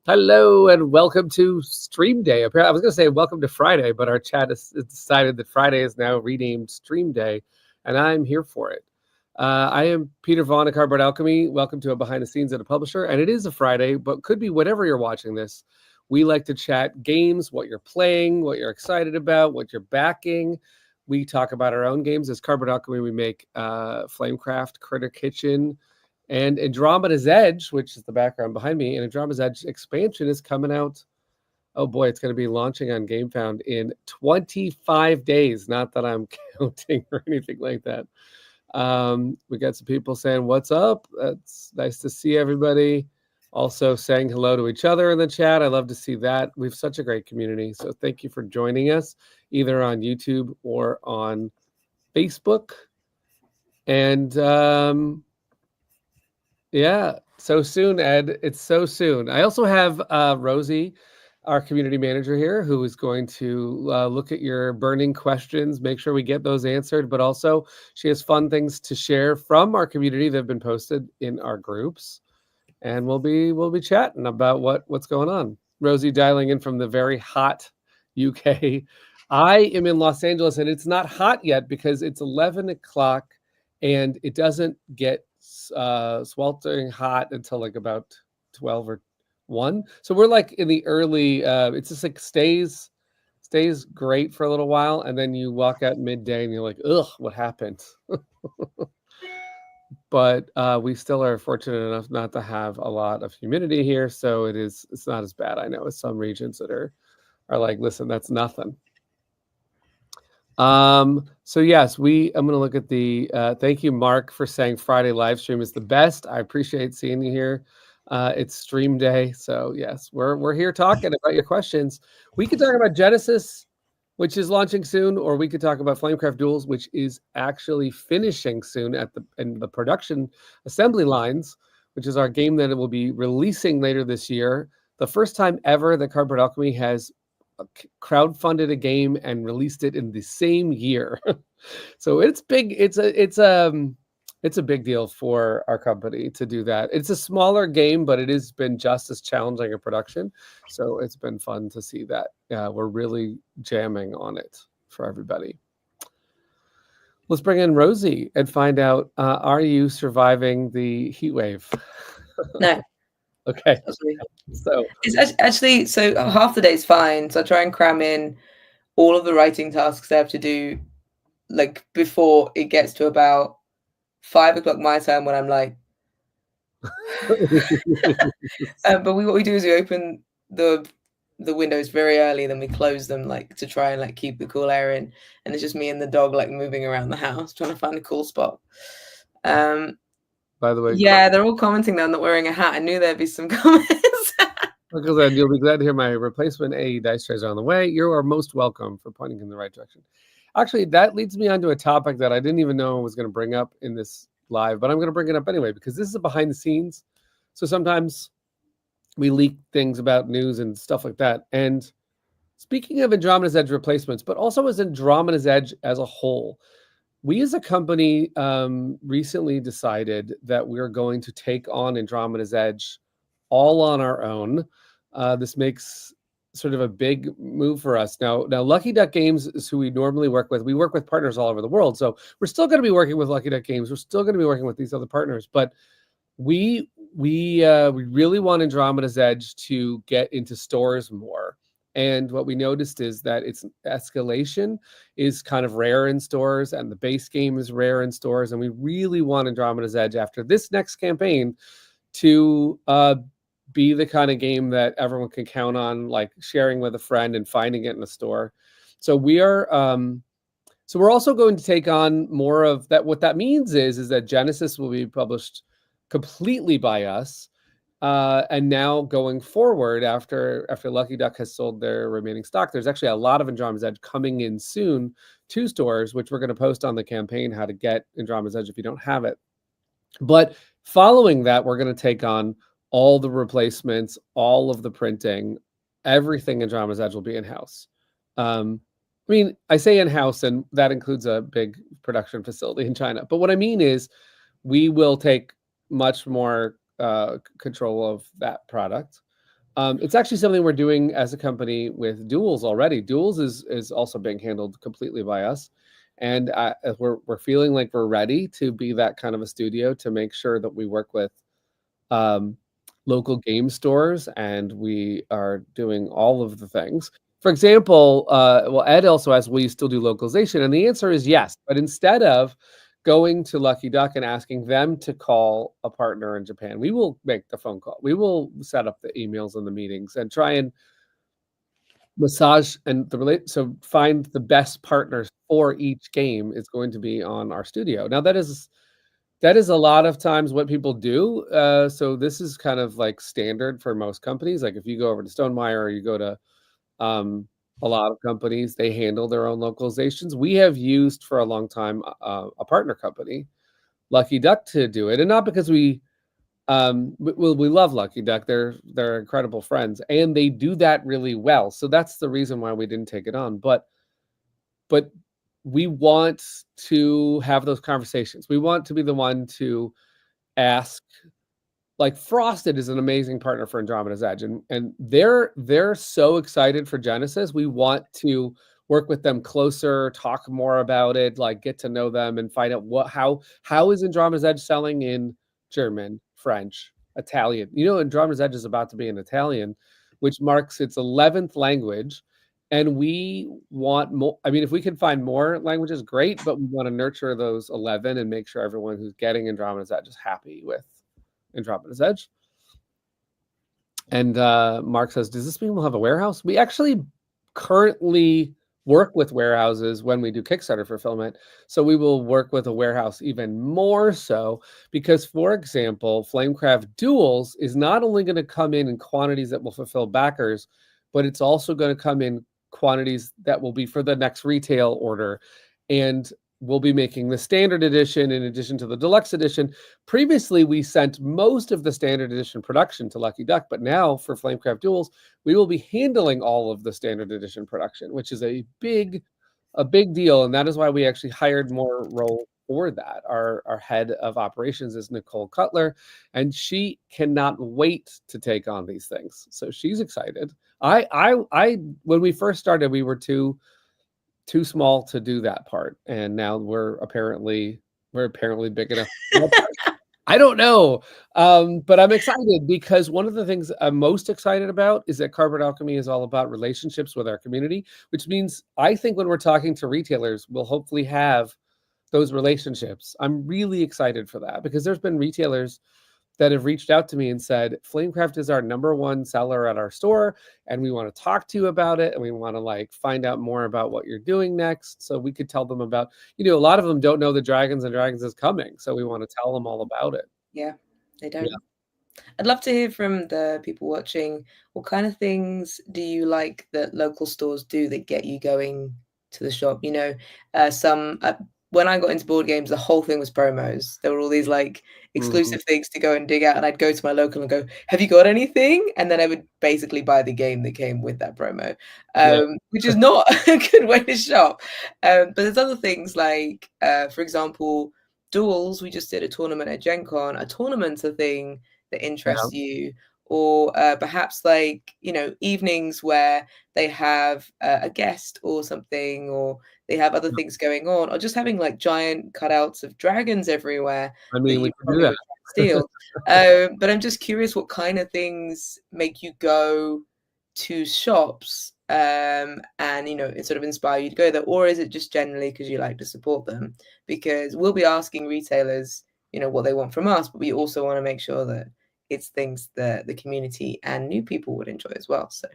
Hello and welcome to Stream Day. I was going to say welcome to Friday, but our chat has decided that Friday is now renamed Stream Day, and I'm here for it. I am Peter Vaughan of Cardboard Alchemy. Welcome to a behind the scenes at a publisher, and it is a Friday, but could be whatever you're watching this. We like to chat games, what you're playing, what you're excited about, what you're backing. We talk about our own games. As Cardboard Alchemy, we make Flamecraft, Critter Kitchen, and Andromeda's Edge, which is the background behind me, and Andromeda's Edge expansion is coming out. Oh boy, it's going to be launching on GameFound in 25 days. Not that I'm counting or anything like that. We got some people saying, what's up? That's nice to see everybody. Also saying hello to each other in the chat. I love to see that. We have such a great community. So thank you for joining us, either on YouTube or on Facebook. And yeah, so soon, Ed. It's so soon. I also have Rosie, our community manager here, who is going to look at your burning questions, make sure we get those answered, but also she has fun things to share from our community that have been posted in our groups. And we'll be chatting about what's going on. Rosie dialing in from the very hot UK. I am in Los Angeles, and it's not hot yet because it's 11 o'clock, and it doesn't get sweltering hot until like about 12 or 1. So we're like in the early, it's just like stays great for a little while, and then you walk out midday and you're like, ugh, what happened? But we still are fortunate enough not to have a lot of humidity here, so it's not as bad. I know as some regions that are like, listen, that's nothing. So yes, I'm going to look at the, thank you, Mark, for saying Friday live stream is the best. I appreciate seeing you here. It's stream day. So yes, we're here talking about your questions. We could talk about Genesis, which is launching soon, or we could talk about Flamecraft Duels, which is actually finishing soon in the production assembly lines, which is our game that it will be releasing later this year. The first time ever that Cardboard Alchemy has crowdfunded a game and released it in the same year. So it's big. It's a big deal for our company to do that. It's a smaller game, but it has been just as challenging a production. So it's been fun to see that. We're really jamming on it for everybody. Let's bring in Rosie and find out, are you surviving the heat wave? No. Okay. So it's actually, so half the day is fine. So I try and cram in all of the writing tasks I have to do, like before it gets to about 5 o'clock my time, when I'm like, but what we do is we open the windows very early, then we close them, like to try and like keep the cool air in. And it's just me and the dog like moving around the house trying to find a cool spot. By the way, yeah, they're all commenting that I'm not wearing a hat. I knew there'd be some comments. Because then you'll be glad to hear my replacement AE dice trays are on the way. You are most welcome for pointing in the right direction. Actually, that leads me onto a topic that I didn't even know I was going to bring up in this live, but I'm going to bring it up anyway, because this is a behind the scenes. So sometimes we leak things about news and stuff like that. And speaking of Andromeda's Edge replacements, but also as Andromeda's Edge as a whole, we as a company recently decided that we're going to take on Andromeda's Edge all on our own. This makes sort of a big move for us. Now Lucky Duck Games is who we normally work with. We work with partners all over the world. So we're still going to be working with Lucky Duck Games. We're still going to be working with these other partners. But we really want Andromeda's Edge to get into stores more. And what we noticed is that its escalation is kind of rare in stores, and the base game is rare in stores. And we really want Andromeda's Edge after this next campaign to be the kind of game that everyone can count on, like sharing with a friend and finding it in a store. So we are, so we're also going to take on more of that. What that means is that Genesis will be published completely by us. And now going forward, after Lucky Duck has sold their remaining stock, there's actually a lot of Andromeda's Edge coming in soon to stores, which we're going to post on the campaign how to get Andromeda's Edge if you don't have it. But following that, we're going to take on all the replacements, all of the printing, everything Andromeda's Edge will be in-house. I mean, I say in-house, and that includes a big production facility in China. But what I mean is we will take much more control of that product. It's actually something we're doing as a company with Duels already. Duels is also being handled completely by us, and we're feeling like we're ready to be that kind of a studio to make sure that we work with local game stores, and we are doing all of the things. For example, well, Ed also asked, will you still do localization? And the answer is yes, but instead of going to Lucky Duck and asking them to call a partner in Japan, we will make the phone call. We will set up the emails and the meetings and try and massage and so find the best partners for each game is going to be on our studio. Now that is a lot of times what people do. So this is kind of like standard for most companies. Like if you go over to Stonemaier or you go to a lot of companies, they handle their own localizations. We have used for a long time a partner company, Lucky Duck, to do it, and not because we love Lucky Duck. They're incredible friends, and they do that really well. So that's the reason why we didn't take it on. But we want to have those conversations. We want to be the one to ask. Like Frosted is an amazing partner for Andromeda's Edge, and they're so excited for Genesis. We want to work with them closer, talk more about it, like get to know them and find out how is Andromeda's Edge selling in German, French, Italian. You know, Andromeda's Edge is about to be in Italian, which marks its 11th language. And we want more. I mean, if we can find more languages, great, but we want to nurture those 11 and make sure everyone who's getting Andromeda's Edge is happy with Andromeda's Edge. And Mark says, does this mean we'll have a warehouse? We actually currently work with warehouses when we do Kickstarter fulfillment. So we will work with a warehouse even more so because, for example, Flamecraft Duels is not only going to come in quantities that will fulfill backers, but it's also going to come in quantities that will be for the next retail order. And we'll be making the standard edition in addition to the deluxe edition. Previously, we sent most of the standard edition production to Lucky Duck, but now for Flamecraft Duels, we will be handling all of the standard edition production, which is a big deal. And that is why we actually hired more role for that. Our head of operations is Nicole Cutler, and she cannot wait to take on these things. So she's excited. When we first started, we were too small to do that part, and now we're apparently big enough. I don't know, but I'm excited because one of the things I'm most excited about is that Cardboard Alchemy is all about relationships with our community, which means I think when we're talking to retailers, we'll hopefully have those relationships. I'm really excited for that because there's been retailers that have reached out to me and said, Flamecraft is our #1 seller at our store, and we want to talk to you about it, and we want to like find out more about what you're doing next. So we could tell them about, a lot of them don't know the Dragons and Dragons is coming, so we want to tell them all about it. Yeah, they don't. Yeah. I'd love to hear from the people watching. What kind of things do you like that local stores do that get you going to the shop? When I got into board games, the whole thing was promos. There were all these like exclusive things to go and dig out, and I'd go to my local and go, "Have you got anything?" And then I would basically buy the game that came with that promo, which is not a good way to shop. But there's other things like, for example, Duels. We just did a tournament at Gen Con. A tournament's a thing that interests you, or perhaps like evenings where they have a guest or something, or they have other things going on, or just having like giant cutouts of dragons everywhere. I mean, we can do that. Steal. But I'm just curious what kind of things make you go to shops and it sort of inspire you to go there, or is it just generally because you like to support them? Because we'll be asking retailers what they want from us, but we also want to make sure that it's things that the community and new people would enjoy as well. So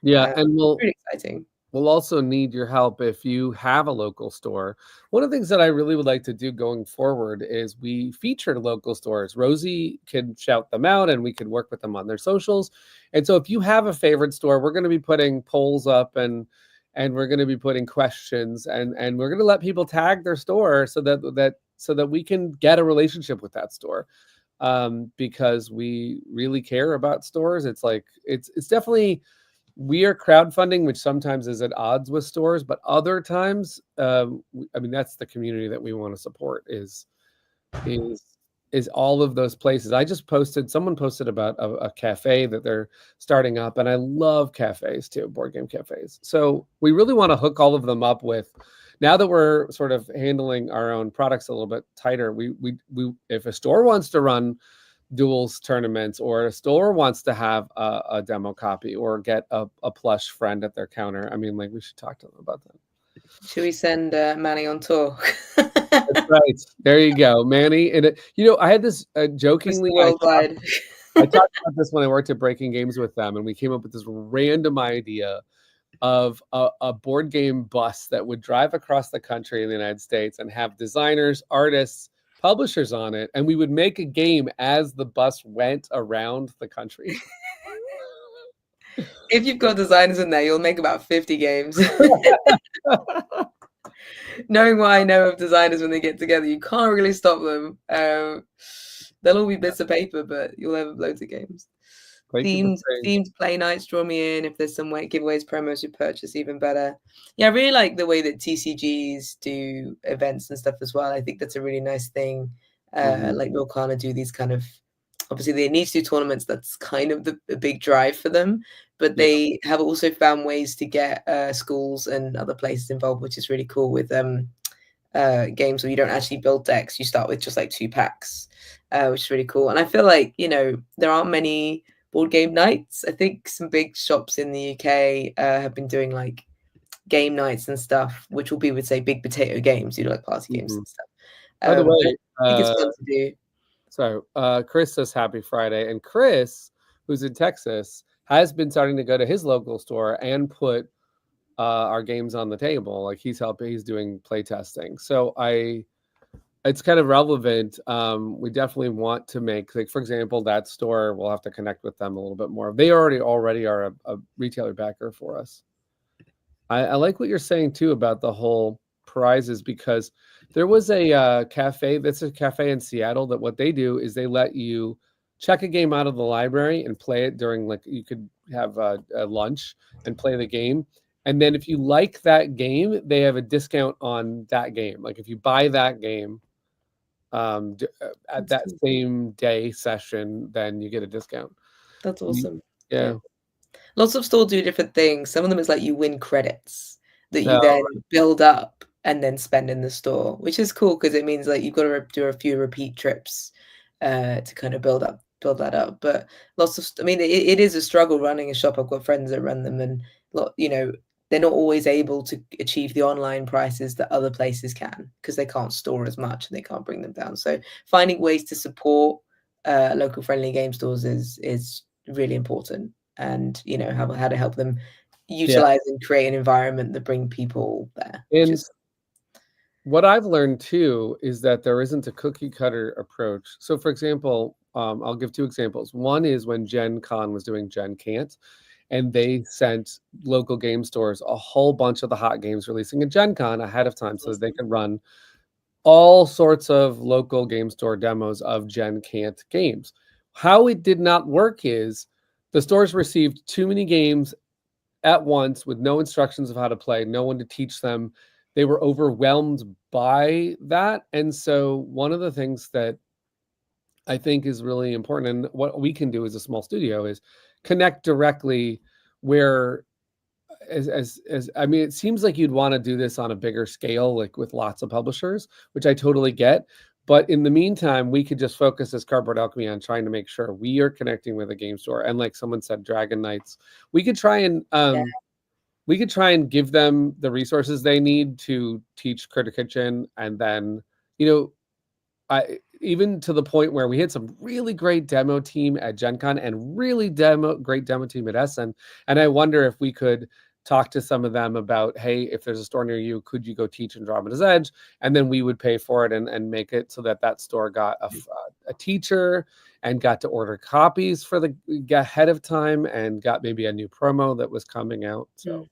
yeah, and pretty exciting. we'll also need your help if you have a local store. One of the things that I really would like to do going forward is we feature local stores. Rosie can shout them out and we can work with them on their socials. And so if you have a favorite store, we're going to be putting polls up and we're going to be putting questions and we're going to let people tag their store so that we can get a relationship with that store. Because we really care about stores. It's like it's definitely, we are crowdfunding, which sometimes is at odds with stores, but other times, I mean, that's the community that we want to support is is all of those places. Someone posted about a cafe that they're starting up, and I love cafes too, board game cafes. So we really want to hook all of them up with, now that we're sort of handling our own products a little bit tighter, we if a store wants to run duels tournaments, or a store wants to have a demo copy or get a plush friend at their counter, I mean, like, we should talk to them about that. Should we send Manny on tour? That's right. There you go, Manny. And I had this jokingly. Worldwide. I talked about this when I worked at Breaking Games with them, and we came up with this random idea of a board game bus that would drive across the country in the United States and have designers, artists, publishers on it, and we would make a game as the bus went around the country. If you've got designers in there, you'll make about 50 games. Knowing what I know of designers when they get together, you can't really stop them. They'll all be bits of paper, but you'll have loads of games. Themed play nights draw me in. If there's some way giveaways, promos you purchase, even better. Yeah, I really like the way that TCGs do events and stuff as well. I think that's a really nice thing. Like Vaughan do these kind of, obviously they need to do tournaments. That's kind of the big drive for them. But they have also found ways to get schools and other places involved, which is really cool with games where you don't actually build decks. You start with just like 2 packs, which is really cool. And I feel like, there aren't many board game nights. I think some big shops in the UK have been doing like game nights and stuff, which will be with, say, big potato games, like party games and stuff. By the way, I think it's fun to do. So Chris says happy Friday. And Chris, who's in Texas, has been starting to go to his local store and put our games on the table. Like, he's doing play testing. So it's kind of relevant. We definitely want to make, like, for example, that store, we'll have to connect with them a little bit more. They already are a retailer backer for us. I like what you're saying too about the whole prizes, because there was a cafe in Seattle that what they do is they let you check a game out of the library and play it during, like, you could have a lunch and play the game. And then if you like that game, they have a discount on that game. Like, if you buy that game at that same day session, then you get a discount. That's awesome. Yeah. Lots of stores do different things. Some of them is like you win credits that you then build up and then spend in the store, which is cool because it means like you've got to do a few repeat trips to kind of build that up. But it is a struggle running a shop. I've got friends that run them, and they're not always able to achieve the online prices that other places can because they can't store as much and they can't bring them down. So finding ways to support local friendly game stores is really important, and how to help them utilize and create an environment that bring people there. And what I've learned too is that there isn't a cookie cutter approach. So, for example, I'll give 2 examples. One is when Gen Con was doing Gen Can't, and they sent local game stores a whole bunch of the hot games releasing at Gen Con ahead of time so that they could run all sorts of local game store demos of Gen Can't games. How it did not work is the stores received too many games at once with no instructions of how to play, no one to teach them. They were overwhelmed by that. And so one of the things that I think is really important, and what we can do as a small studio, is connect directly where, it seems like you'd want to do this on a bigger scale, like with lots of publishers, which I totally get. But in the meantime, we could just focus as Cardboard Alchemy on trying to make sure we are connecting with a game store. And like someone said, Dragon Knights, we could try and give them the resources they need to teach Critter Kitchen. And then, even to the point where we had some really great demo team at Gen Con and really great demo team at Essen. And I wonder if we could talk to some of them about, hey, if there's a store near you, could you go teach Andromeda's Edge? And then we would pay for it and make it so that that store got a teacher and got to order copies for the ahead of time and got maybe a new promo that was coming out. So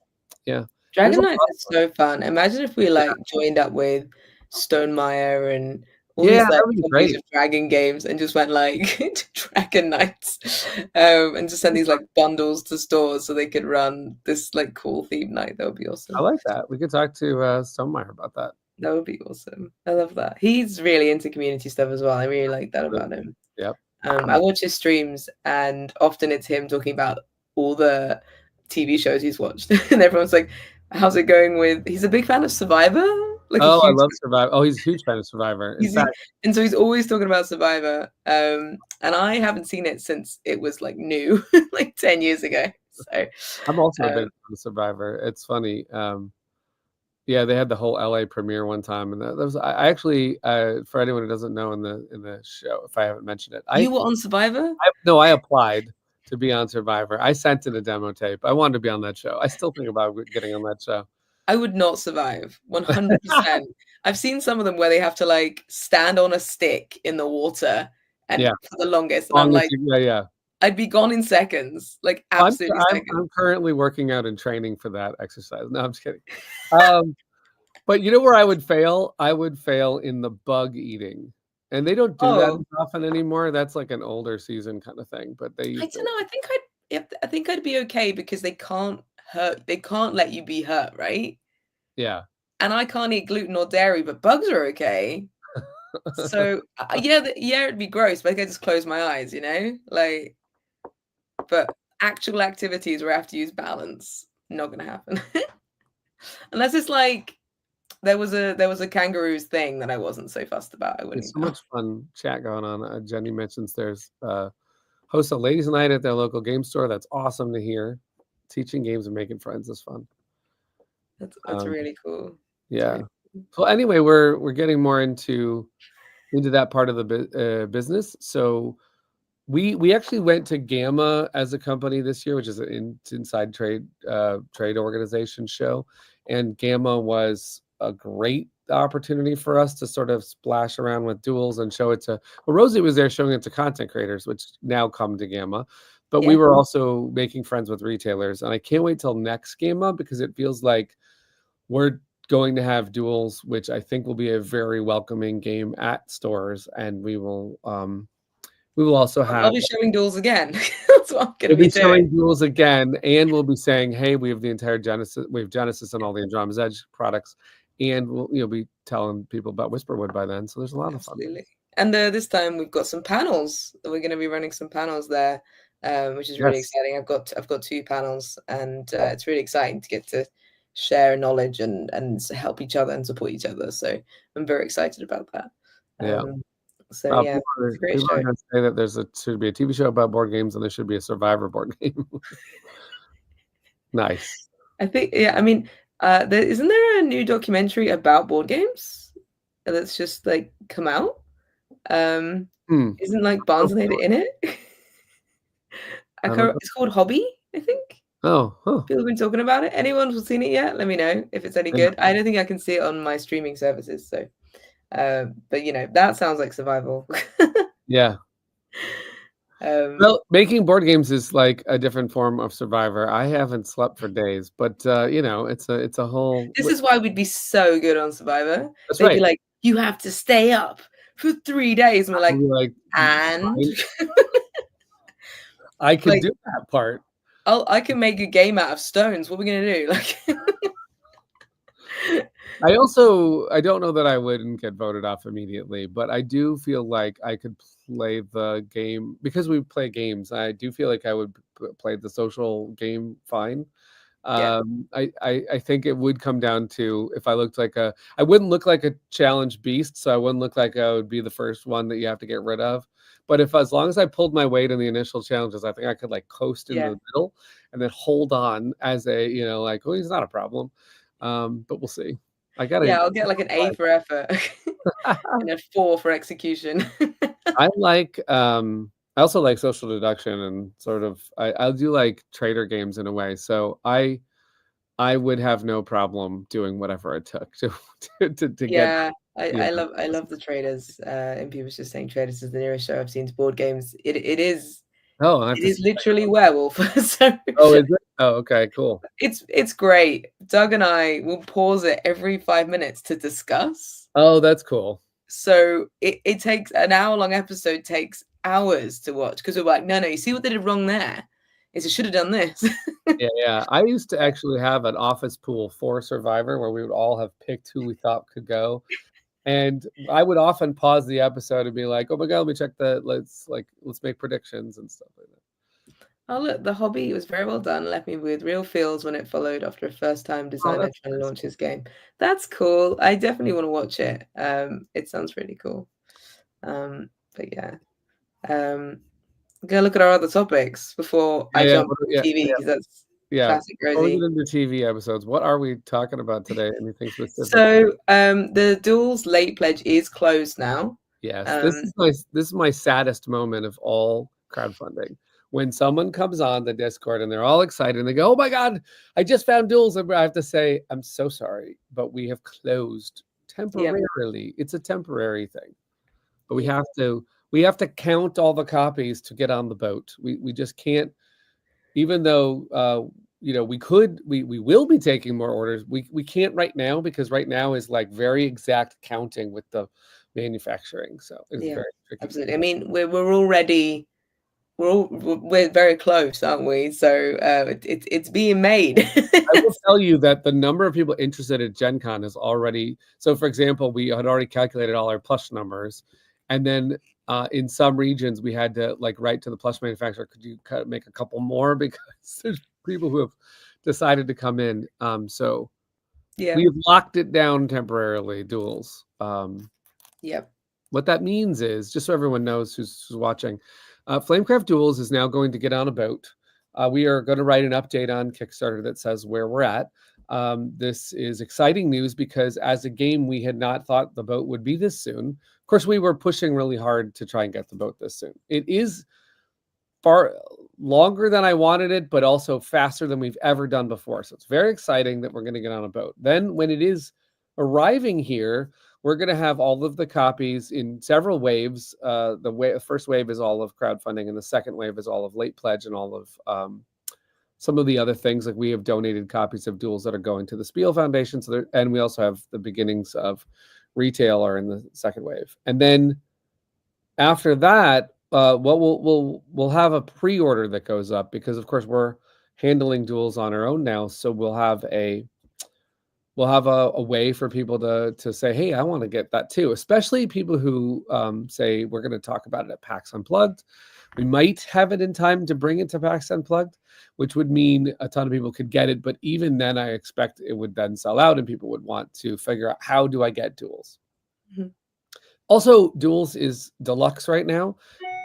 yeah. Dragon Knights is so fun. Imagine if we like joined up with Stonemeyer and all these like companies of dragon games and just went like to Dragon Knights and just send these like bundles to stores so they could run this like cool theme night. That would be awesome. I like that. We could talk to Stonemeyer about that. That would be awesome. I love that. He's really into community stuff as well. I really like that about him. Yep. I watch his streams and often it's him talking about all the TV shows he's watched and everyone's like, how's it going with, he's a big fan of Survivor. Like I love Survivor. Oh, he's a huge fan of Survivor. And so he's always talking about Survivor. And I haven't seen it since it was like new, like 10 years ago. So I'm also a big fan of Survivor. It's funny. Yeah, they had the whole LA premiere one time, and that was I actually for anyone who doesn't know in the show, if I haven't mentioned it, you were on Survivor? I applied to be on Survivor. I sent in a demo tape. I wanted to be on that show. I still think about getting on that show. I would not survive 100%. I've seen some of them where they have to like stand on a stick in the water and for the longest. And I'm like, I'd be gone in seconds, like absolutely seconds. I'm currently working out and training for that exercise. No, I'm just kidding. But you know where I would fail? I would fail in the bug eating. And they don't do that often anymore. That's like an older season kind of thing. But I don't know. I think I'd be okay because they can't hurt. They can't let you be hurt, right? Yeah. And I can't eat gluten or dairy, but bugs are okay. So yeah, it'd be gross, but I could just close my eyes, you know, like. But actual activities where I have to use balance, not gonna happen. Unless it's like there was a kangaroos thing that I wasn't so fussed about. I wouldn't. It's so much fun chat going on. Jenny mentions there's host a ladies' night at their local game store. That's awesome to hear. Teaching games and making friends is fun. That's really cool. Yeah. Really cool. Well, anyway, we're getting more into that part of the business. So we actually went to Gamma as a company this year, which is an inside trade organization show, and Gamma was a great opportunity for us to sort of splash around with duels and show it to. Well, Rosie was there showing it to content creators, which now come to Gamma. But we were also making friends with retailers, and I can't wait till next Gamma because it feels like we're going to have duels, which I think will be a very welcoming game at stores, and we will also have. I'll be showing duels again. That's what I'm going to be doing. Showing duels again, and we'll be saying, "Hey, we have the entire Genesis. We have Genesis and all the Andromeda's Edge products, and we'll be telling people about Whisperwood by then." So there's a lot of fun. And this time we've got some panels. We're going to be running some panels there. Which is really exciting. I've got 2 panels, and it's really exciting to get to share knowledge and help each other and support each other. So I'm very excited about that. So yeah, it's a great show. People are going to say that should be a TV show about board games, and there should be a Survivor board game. Nice. I think I mean, isn't there a new documentary about board games that's just like come out? Isn't like Barnes and Noble in it? It's called Hobby, I think. People have been talking about it. Anyone who's seen it yet? Let me know if it's any good. I don't think I can see it on my streaming services. So, but you know, that sounds like survival. Yeah. Well, making board games is like a different form of Survivor. I haven't slept for days, but you know, it's a whole. This is why we'd be so good on Survivor. They'd be like, you have to stay up for 3 days, and we're like and. I can do that part. I can make a game out of stones. What are we gonna do? Like, I don't know that I wouldn't get voted off immediately, but I do feel like I could play the game because we play games. I do feel like I would play the social game fine. I think it would come down to if I looked like I wouldn't look like a challenge beast, so I wouldn't look like I would be the first one that you have to get rid of. But as long as I pulled my weight in the initial challenges, I think I could like coast into the middle and then hold on as he's not a problem. But we'll see. I'll get like an A for effort and a 4 for execution. I also like social deduction and sort of I do like trader games in a way. So I I would have no problem doing whatever it took to get. Yeah, Yeah. I love the traders. And people just saying traders is the nearest show I've seen to board games. It is Oh, I have to see. literally werewolf. So Oh, is it? Oh, okay, cool. it's great. Doug and I will pause it every 5 minutes to discuss. Oh, that's cool. So it takes an hour-long episode takes hours to watch because we're like, no, you see what they did wrong there? Is it should have done this. Yeah. I used to actually have an office pool for Survivor where we would all have picked who we thought could go. And I would often pause the episode and be like, "Oh my god, let me check let's make predictions and stuff like that." Oh look, the hobby was very well done. Left me with real feels when it followed after a first-time Oh, designer that's trying to nice. launch his game. That's cool. I definitely want to watch it. It sounds really cool. But yeah. Go look at our other topics before I jump on TV because that's classic Before we Rosie. get into TV episodes, what are we talking about today? Anything specific? So the Duel's late pledge is closed now. Yes, this is my saddest moment of all crowdfunding. When someone comes on the Discord and they're all excited and they go, "Oh my god, I just found Duels," and I have to say, "I'm so sorry, but we have closed temporarily." It's a temporary thing, but we have to count all the copies to get on the boat. We just can't, even though we will be taking more orders. We can't right now because right now is like very exact counting with the manufacturing, so it's very tricky. Absolutely. I mean, we're already we're very close, aren't we? So it's being made. I will tell you that the number of people interested at Gen Con is already, so for example, we had already calculated all our plush numbers, and then in some regions we had to write to the plush manufacturer, could you make a couple more, because there's people who have decided to come in. So we've locked it down temporarily, Duels. What that means is, just so everyone knows who's watching, Flamecraft Duels is now going to get on a boat. We are going to write an update on Kickstarter that says where we're at. This is exciting news because as a game, we had not thought the boat would be this soon. Of course, we were pushing really hard to try and get the boat this soon. It is far longer than I wanted it, but also faster than we've ever done before. So it's very exciting that we're going to get on a boat. Then when it is arriving here, we're going to have all of the copies in several waves. The first wave is all of crowdfunding, and the second wave is all of late pledge and all of some of the other things. Like we have donated copies of Duels that are going to the Spiel Foundation. And we also have the beginnings of retail are in the second wave. And then after that, we'll have a pre-order that goes up because, of course, we're handling Duels on our own now. So we'll have a way for people to say, hey, I want to get that too, especially people who say we're going to talk about it at PAX Unplugged. We might have it in time to bring it to PAX Unplugged, which would mean a ton of people could get it. But even then, I expect it would then sell out and people would want to figure out, how do I get Duels? Mm-hmm. Also, Duels is deluxe right now,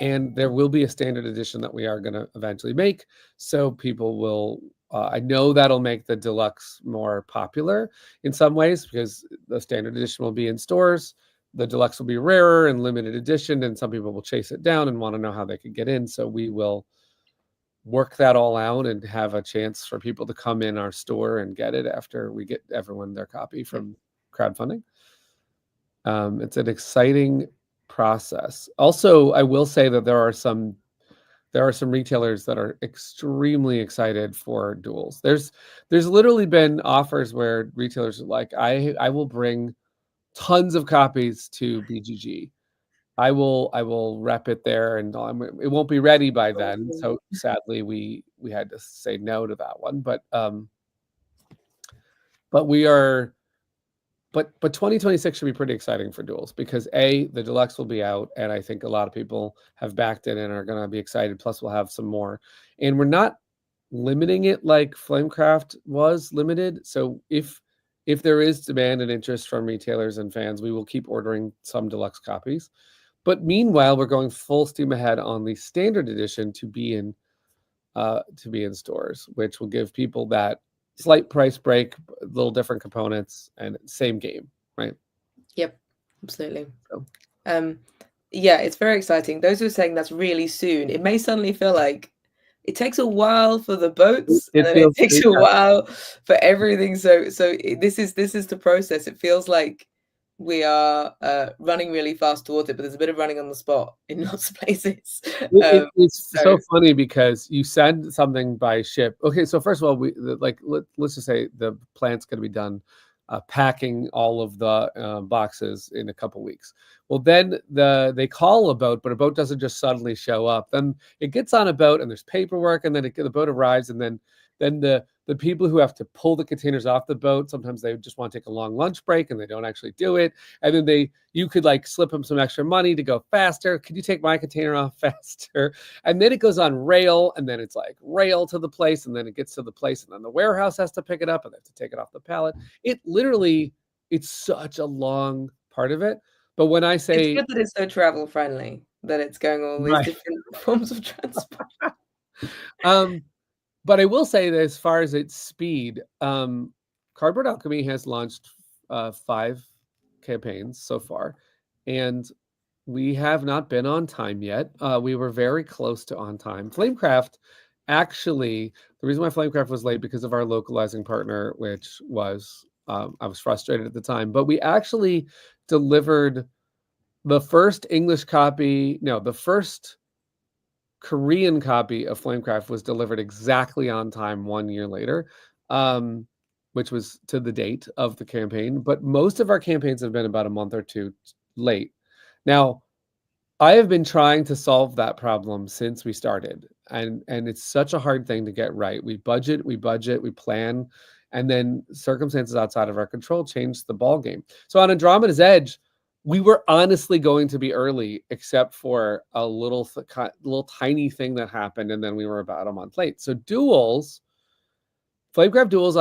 and there will be a standard edition that we are going to eventually make. So people will... I know that'll make the deluxe more popular in some ways because the standard edition will be in stores. The deluxe will be rarer and limited edition, and some people will chase it down and want to know how they could get in. So we will work that all out and have a chance for people to come in our store and get it after we get everyone their copy from crowdfunding. It's an exciting process. Also, I will say that there are some retailers that are extremely excited for Duels. There's literally been offers where retailers are like, I will bring tons of copies to BGG. I will rep it there, and it won't be ready by then. So sadly, we had to say no to that one. But we are. But 2026 should be pretty exciting for Duels because the deluxe will be out, and I think a lot of people have backed it and are going to be excited. Plus, we'll have some more, and we're not limiting it like Flamecraft was limited. So if there is demand and interest from retailers and fans, we will keep ordering some deluxe copies. But meanwhile, we're going full steam ahead on the standard edition to be in stores, which will give people that slight price break, little different components, and same game, right? Yep, absolutely. So. Yeah, it's very exciting. Those who are saying that's really soon, it may suddenly feel like it takes a while for the boats, It and then it feels takes a while for everything. So this is the process. It feels like we are running really fast towards it, but there's a bit of running on the spot in lots of places. It's so So funny because you send something by ship. Okay, so first of all, let's just say the plant's going to be done packing all of the boxes in a couple weeks. Well, then they call a boat, but a boat doesn't just suddenly show up. Then it gets on a boat, and there's paperwork, and then the boat arrives, and then the people who have to pull the containers off the boat, sometimes they just want to take a long lunch break, and they don't actually do it. And then you could like slip them some extra money to go faster. Could you take my container off faster? And then it goes on rail, and then it's like rail to the place, and then it gets to the place, and then the warehouse has to pick it up, and they have to take it off the pallet. It's such a long part of it. But when I it's say good that it's so travel friendly, that it's going all these right, different forms of transport. um, but I will say that as far as its speed, Cardboard Alchemy has launched 5 campaigns so far, and we have not been on time yet. We were very close to on time. Flamecraft, actually, the reason why Flamecraft was late because of our localizing partner, which was I was frustrated at the time, but we actually delivered the first English copy. No, the first Korean copy of Flamecraft was delivered exactly on time 1 year later, which was to the date of the campaign. But most of our campaigns have been about a month or two late. Now, I have been trying to solve that problem since we started, and it's such a hard thing to get right. We budget, we plan, and then circumstances outside of our control change the ball game. So on Andromeda's Edge, we were honestly going to be early, except for a little tiny thing that happened, and then we were about a month late. So duels, Flamecraft duels,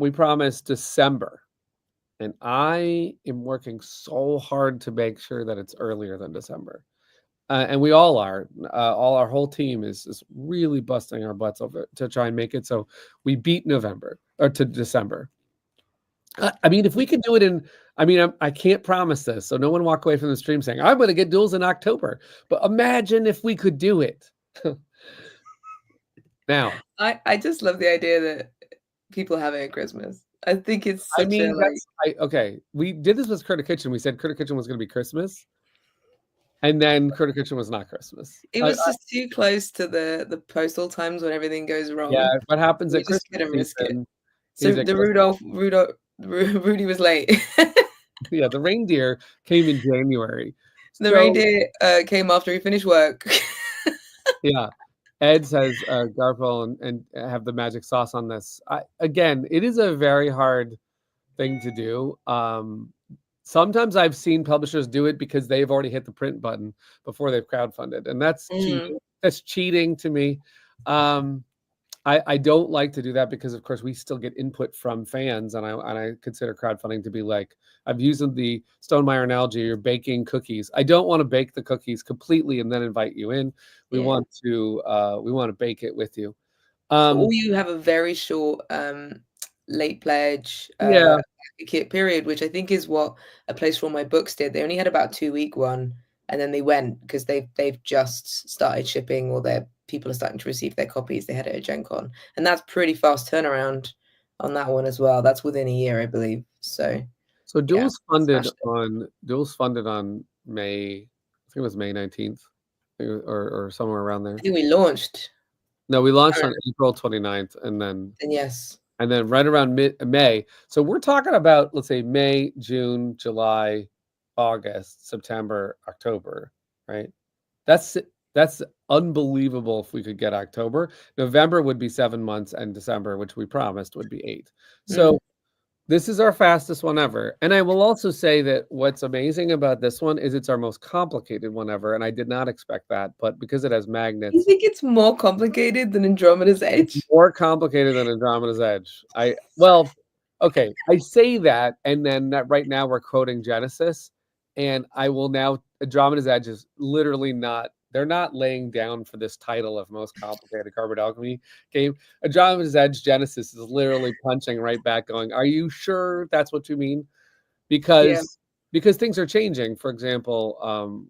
we promised December. And I am working so hard to make sure that it's earlier than December. And we all are. Our whole team is really busting our butts over to try and make it so we beat November or to December. I mean, if we could do it I can't promise this, so no one walk away from the stream saying I'm going to get duels in October. But imagine if we could do it. Now, I just love the idea that people have it at Christmas. I think it's I such a mean, okay. We did this with Critter Kitchen. We said Critter Kitchen was going to be Christmas, and then Critter Kitchen was not Christmas. it was just too close to the postal times when everything goes wrong. Yeah, what happens You at just Christmas couldn't risk it. season So is at the Rudy was late. yeah, the reindeer came in January. The So reindeer came after he finished work. yeah, Ed says Garfield and have the magic sauce on this. Again, it is a very hard thing to do. Sometimes I've seen publishers do it because they've already hit the print button before they've crowdfunded, and that's cheating. That's cheating to me. I don't like to do that because, of course, we still get input from fans, and I consider crowdfunding to be like I've used the Stonemeyer analogy. You're baking cookies. I don't want to bake the cookies completely and then invite you in. We want to bake it with you. Or you have a very short late pledge Yeah. kit period, which I think is what A Place for All My Books did. They only had about a 2-week one, and then they went because they've just started shipping, or their people are starting to receive their copies. They had it at Gen Con, and that's pretty fast turnaround on that one as well. That's within a year, I believe. So Duels funded on May, I think it was May 19th or somewhere around there. I think we launched. No, we launched on April 29th, and then right around May. So we're talking about, let's say, May, June, July, August, September, October, right? That's unbelievable if we could get October. November would be 7 months, and December, which we promised, would be 8. So this is our fastest one ever. And I will also say that what's amazing about this one is it's our most complicated one ever. And I did not expect that, but because it has magnets. You think it's more complicated than Andromeda's Edge? It's more complicated than Andromeda's Edge. Okay, I say that, and then right now we're quoting Genesis, and I will now, Andromeda's Edge is literally not, they're not laying down for this title of most complicated Cardboard Alchemy game. Andromeda's Edge Genesis is literally punching right back, going, "Are you sure that's what you mean?" Because things are changing. For example,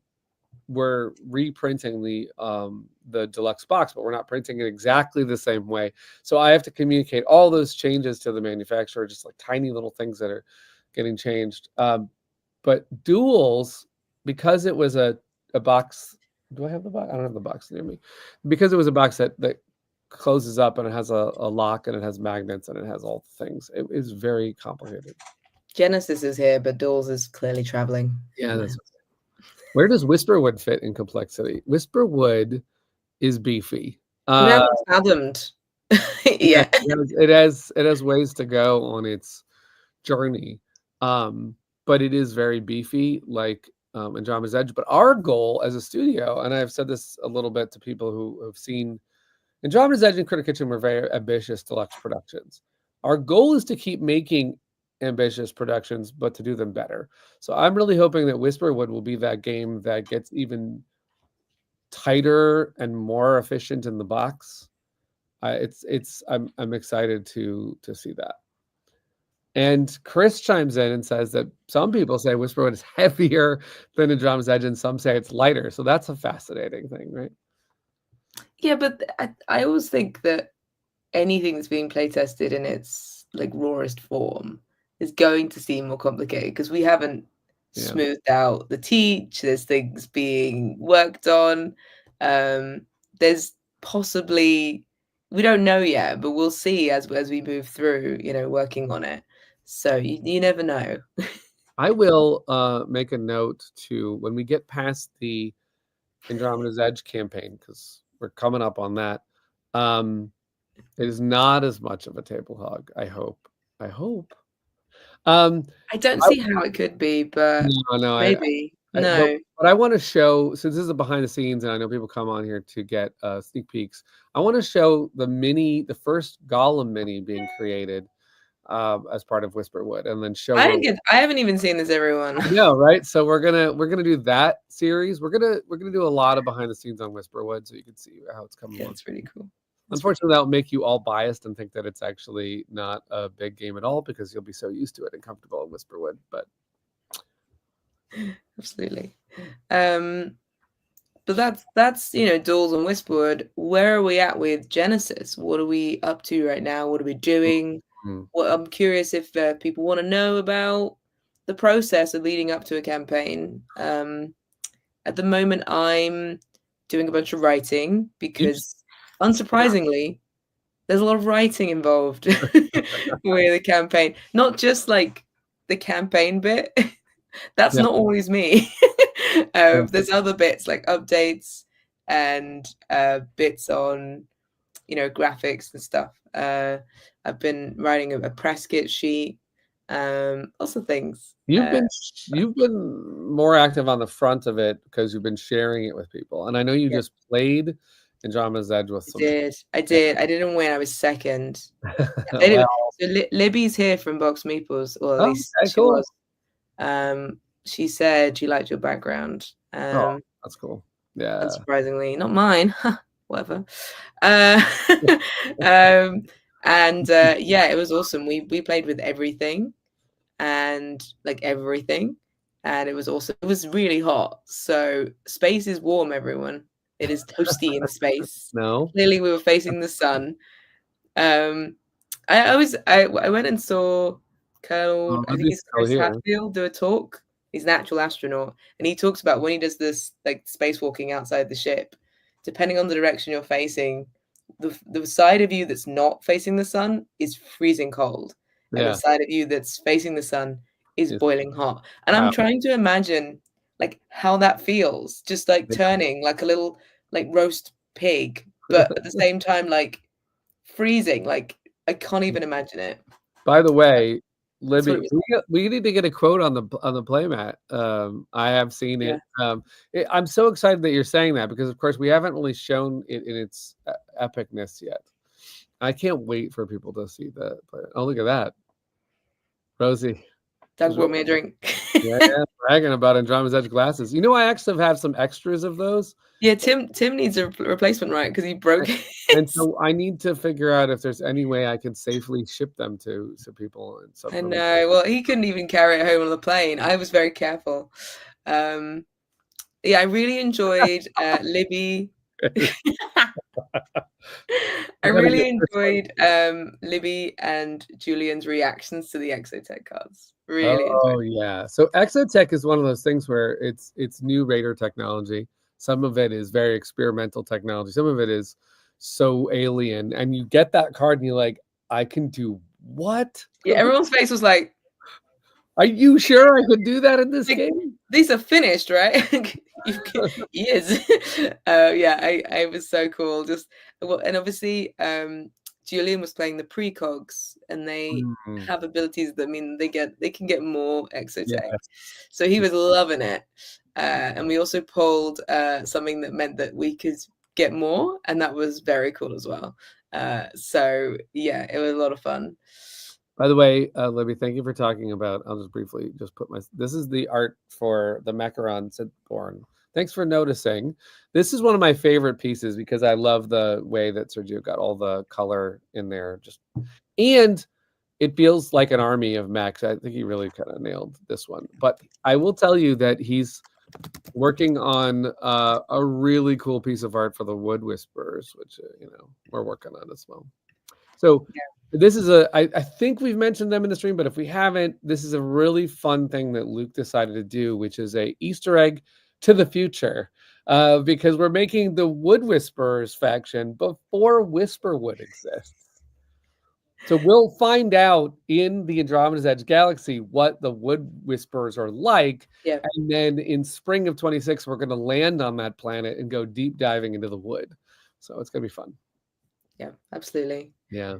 we're reprinting the deluxe box, but we're not printing it exactly the same way. So I have to communicate all those changes to the manufacturer, just like tiny little things that are getting changed. But duels, because it was a box. Do I have the box? I don't have the box near me. Because it was a box that closes up and it has a lock and it has magnets and it has all the things. It is very complicated. Genesis is here, but Duels is clearly traveling. Yeah, that's where does Whisperwood fit in complexity? Whisperwood is beefy. We haven't fathomed. Yeah, it has ways to go on its journey, but it is very beefy, like Andromeda's Edge. But our goal as a studio, and I've said this a little bit to people who have seen Andromeda's Edge and Critter Kitchen, were very ambitious deluxe productions. Our goal is to keep making ambitious productions, but to do them better. So I'm really hoping that Whisperwood will be that game that gets even tighter and more efficient in the box. I'm excited to see that. And Chris chimes in and says that some people say Whisperwood is heavier than Andromeda's Edge, and some say it's lighter. So that's a fascinating thing, right? Yeah, but I always think that anything that's being play tested in its like rawest form is going to seem more complicated because we haven't smoothed out the teach. There's things being worked on. There's possibly, we don't know yet, but we'll see as we move through, working on it. So you never know. I will make a note to, when we get past the Andromeda's Edge campaign, because we're coming up on that. It is not as much of a table hog. I hope. I don't see how it could be, but maybe. But I want to show, since this is a behind the scenes, and I know people come on here to get sneak peeks. I want to show the first Golem mini being created as part of Whisperwood, and then show. I haven't even seen this, everyone. I know, right? So we're gonna do that series. We're gonna do a lot of behind the scenes on Whisperwood, so you can see how it's coming. Yeah, it's really cool. Unfortunately, that will make you all biased and think that it's actually not a big game at all because you'll be so used to it and comfortable in Whisperwood. But absolutely. But that's Duels and Whisperwood. Where are we at with Genesis? What are we up to right now? What are we doing? Well, I'm curious if people want to know about the process of leading up to a campaign. At the moment, I'm doing a bunch of writing because, unsurprisingly, there's a lot of writing involved with a campaign. Not just like the campaign bit. That's not always me. There's other bits like updates and bits on, graphics and stuff. I've been writing a press kit sheet, lots of things. You've been more active on the front of it because you've been sharing it with people, and I know you just played Andromeda's Edge with some. I did. I didn't win. I was second. Anyway, so Libby's here from Box Meeples, or at least she was. She said she liked your background. That's cool. Yeah. Unsurprisingly, not mine. Whatever. It was awesome. We played with everything, and and it was awesome. It was really hot, so space is warm, everyone. It is toasty in space. No, clearly we were facing the sun. I went and saw Colonel, I think it's Chris Hatfield, do a talk. He's an actual astronaut, and he talks about when he does this like spacewalking outside the ship, depending on the direction you're facing, the side of you that's not facing the sun is freezing cold, and the side of you that's facing the sun is boiling hot. And I'm trying to imagine like how that feels, just like turning like a little like roast pig, but at the same time like freezing. Like I can't even imagine it. By the way, Libby, we need to get a quote on the playmat. I have seen it. I'm so excited that you're saying that because, of course, we haven't really shown it in its epicness yet. I can't wait for people to see the playmat. Oh, look at that, Rosie. Doug brought me a drink. Bragging about Andromeda's Edge glasses. I actually have some extras of those. Yeah, Tim needs a replacement, right? Because he broke it. And so I need to figure out if there's any way I can safely ship them to people. And stuff. I know. Well, he couldn't even carry it home on the plane. I was very careful. I really enjoyed Libby I gotta really get this one. enjoyed Libby and Julian's reactions to the Exotech cards. Really enjoyed Oh yeah. So Exotech is one of those things where it's new Raider technology. Some of it is very experimental technology. Some of it is so alien. And you get that card and you're like, I can do what? Yeah, everyone's face was like, Are you sure I could do that in this like, game? these are finished, right? Yes. Yeah, I was so cool. Just well, and obviously, Julian was playing the precogs, and they Mm, have abilities that mean they can get more exotech. yes. So he was loving it. And we also pulled something that meant that we could get more, and that was very cool as well. So yeah, it was a lot of fun. By the way, Libby, thank you for talking about. I'll just briefly just put my. This is the art for the macaron said Born. Thanks for noticing. This is one of my favorite pieces because I love the way that Sergio got all the color in there. Just and it feels like an army of mechs. I think he really kind of nailed this one. But I will tell you that he's working on a really cool piece of art for the Wood Whisperers, which we're working on as well. So this is I think we've mentioned them in the stream, but if we haven't, this is a really fun thing that Luke decided to do, which is a Easter egg to the future. Because we're making the Wood Whisperers faction before Whisperwood exists. So we'll find out in the Andromeda's Edge galaxy what the Wood Whisperers are like. Yeah. And then in spring of 26, we're going to land on that planet and go deep diving into the wood. So it's going to be fun. Yeah, absolutely. Yeah.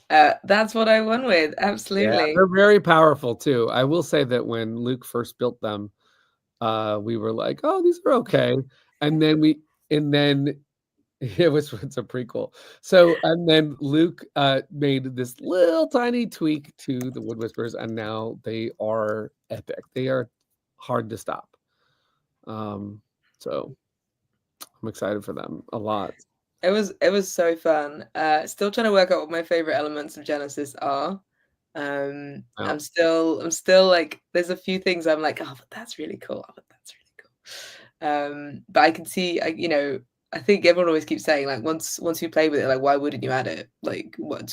That's what I won with. Yeah, Absolutely. they're very powerful too. I will say that when Luke first built them, we were like, "Oh, these are okay," and then it was it's a prequel. So and then Luke made this little tiny tweak to the Wood Whisperers, and now they are epic. They are hard to stop. So I'm excited for them a lot. It was so fun. Still trying to work out what my favorite elements of Genesis are. Yeah. I'm still like there's a few things I'm like, oh, but that's really cool. Oh, but that's really cool. But I can see, I think everyone always keeps saying like once you play with it, like why wouldn't you add it? Like what? It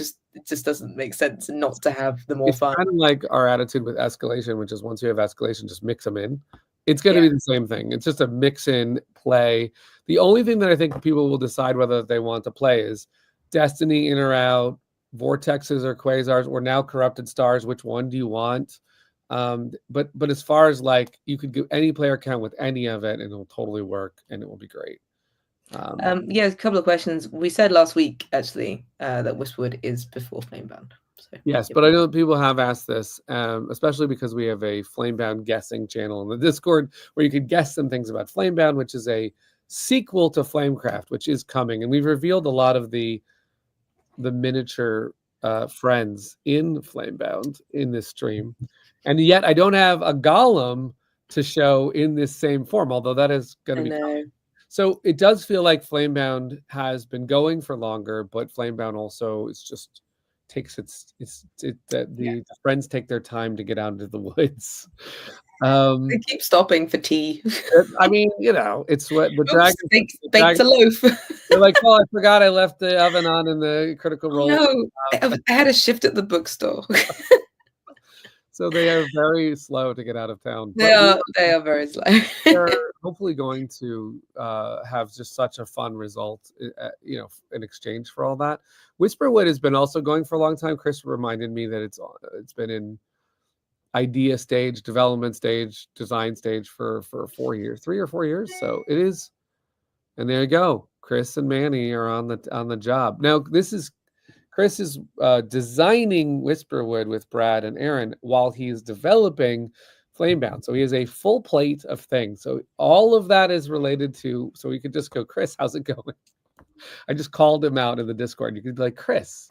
just doesn't make sense not to have the more It's fun. kind of like our attitude with escalation, which is once you have escalation, just mix them in. It's going to Yeah. be the same thing. It's just a mix in play. The only thing that I think people will decide whether they want to play is Destiny in or out, vortexes or quasars, or now corrupted stars. Which one do you want? But as far as like you could do any player count with any of it, and it'll totally work, and it will be great. Yeah, a couple of questions. We said last week actually that Whisperwood is before Flamebound. So Yes, but I know that people have asked this, especially because we have a Flamebound guessing channel in the Discord where you could guess some things about Flamebound, which is a sequel to Flamecraft, which is coming. And we've revealed a lot of the miniature friends in Flamebound in this stream. And yet I don't have a golem to show in this same form, although that is going to be coming. So it does feel like Flamebound has been going for longer, but Flamebound also is just takes the friends take their time to get out into the woods. They keep stopping for tea. I mean, it's what the Oops, baked a loaf. They're like, oh, I forgot I left the oven on in the Critical Role. No, I had a shift at the bookstore. So they are very slow to get out of town. They are very slow. They're hopefully going to have just such a fun result, in exchange for all that. Whisperwood has been also going for a long time. Chris reminded me that it's been in idea stage, development stage, design stage for 4 years, 3 or 4 years. So it is, and there you go. Chris and Manny are on the job now. Chris is designing Whisperwood with Brad and Aaron while he's developing Flamebound. So he has a full plate of things. So all of that is related to, so we could just go, Chris, how's it going? I just called him out in the Discord. You could be like, Chris.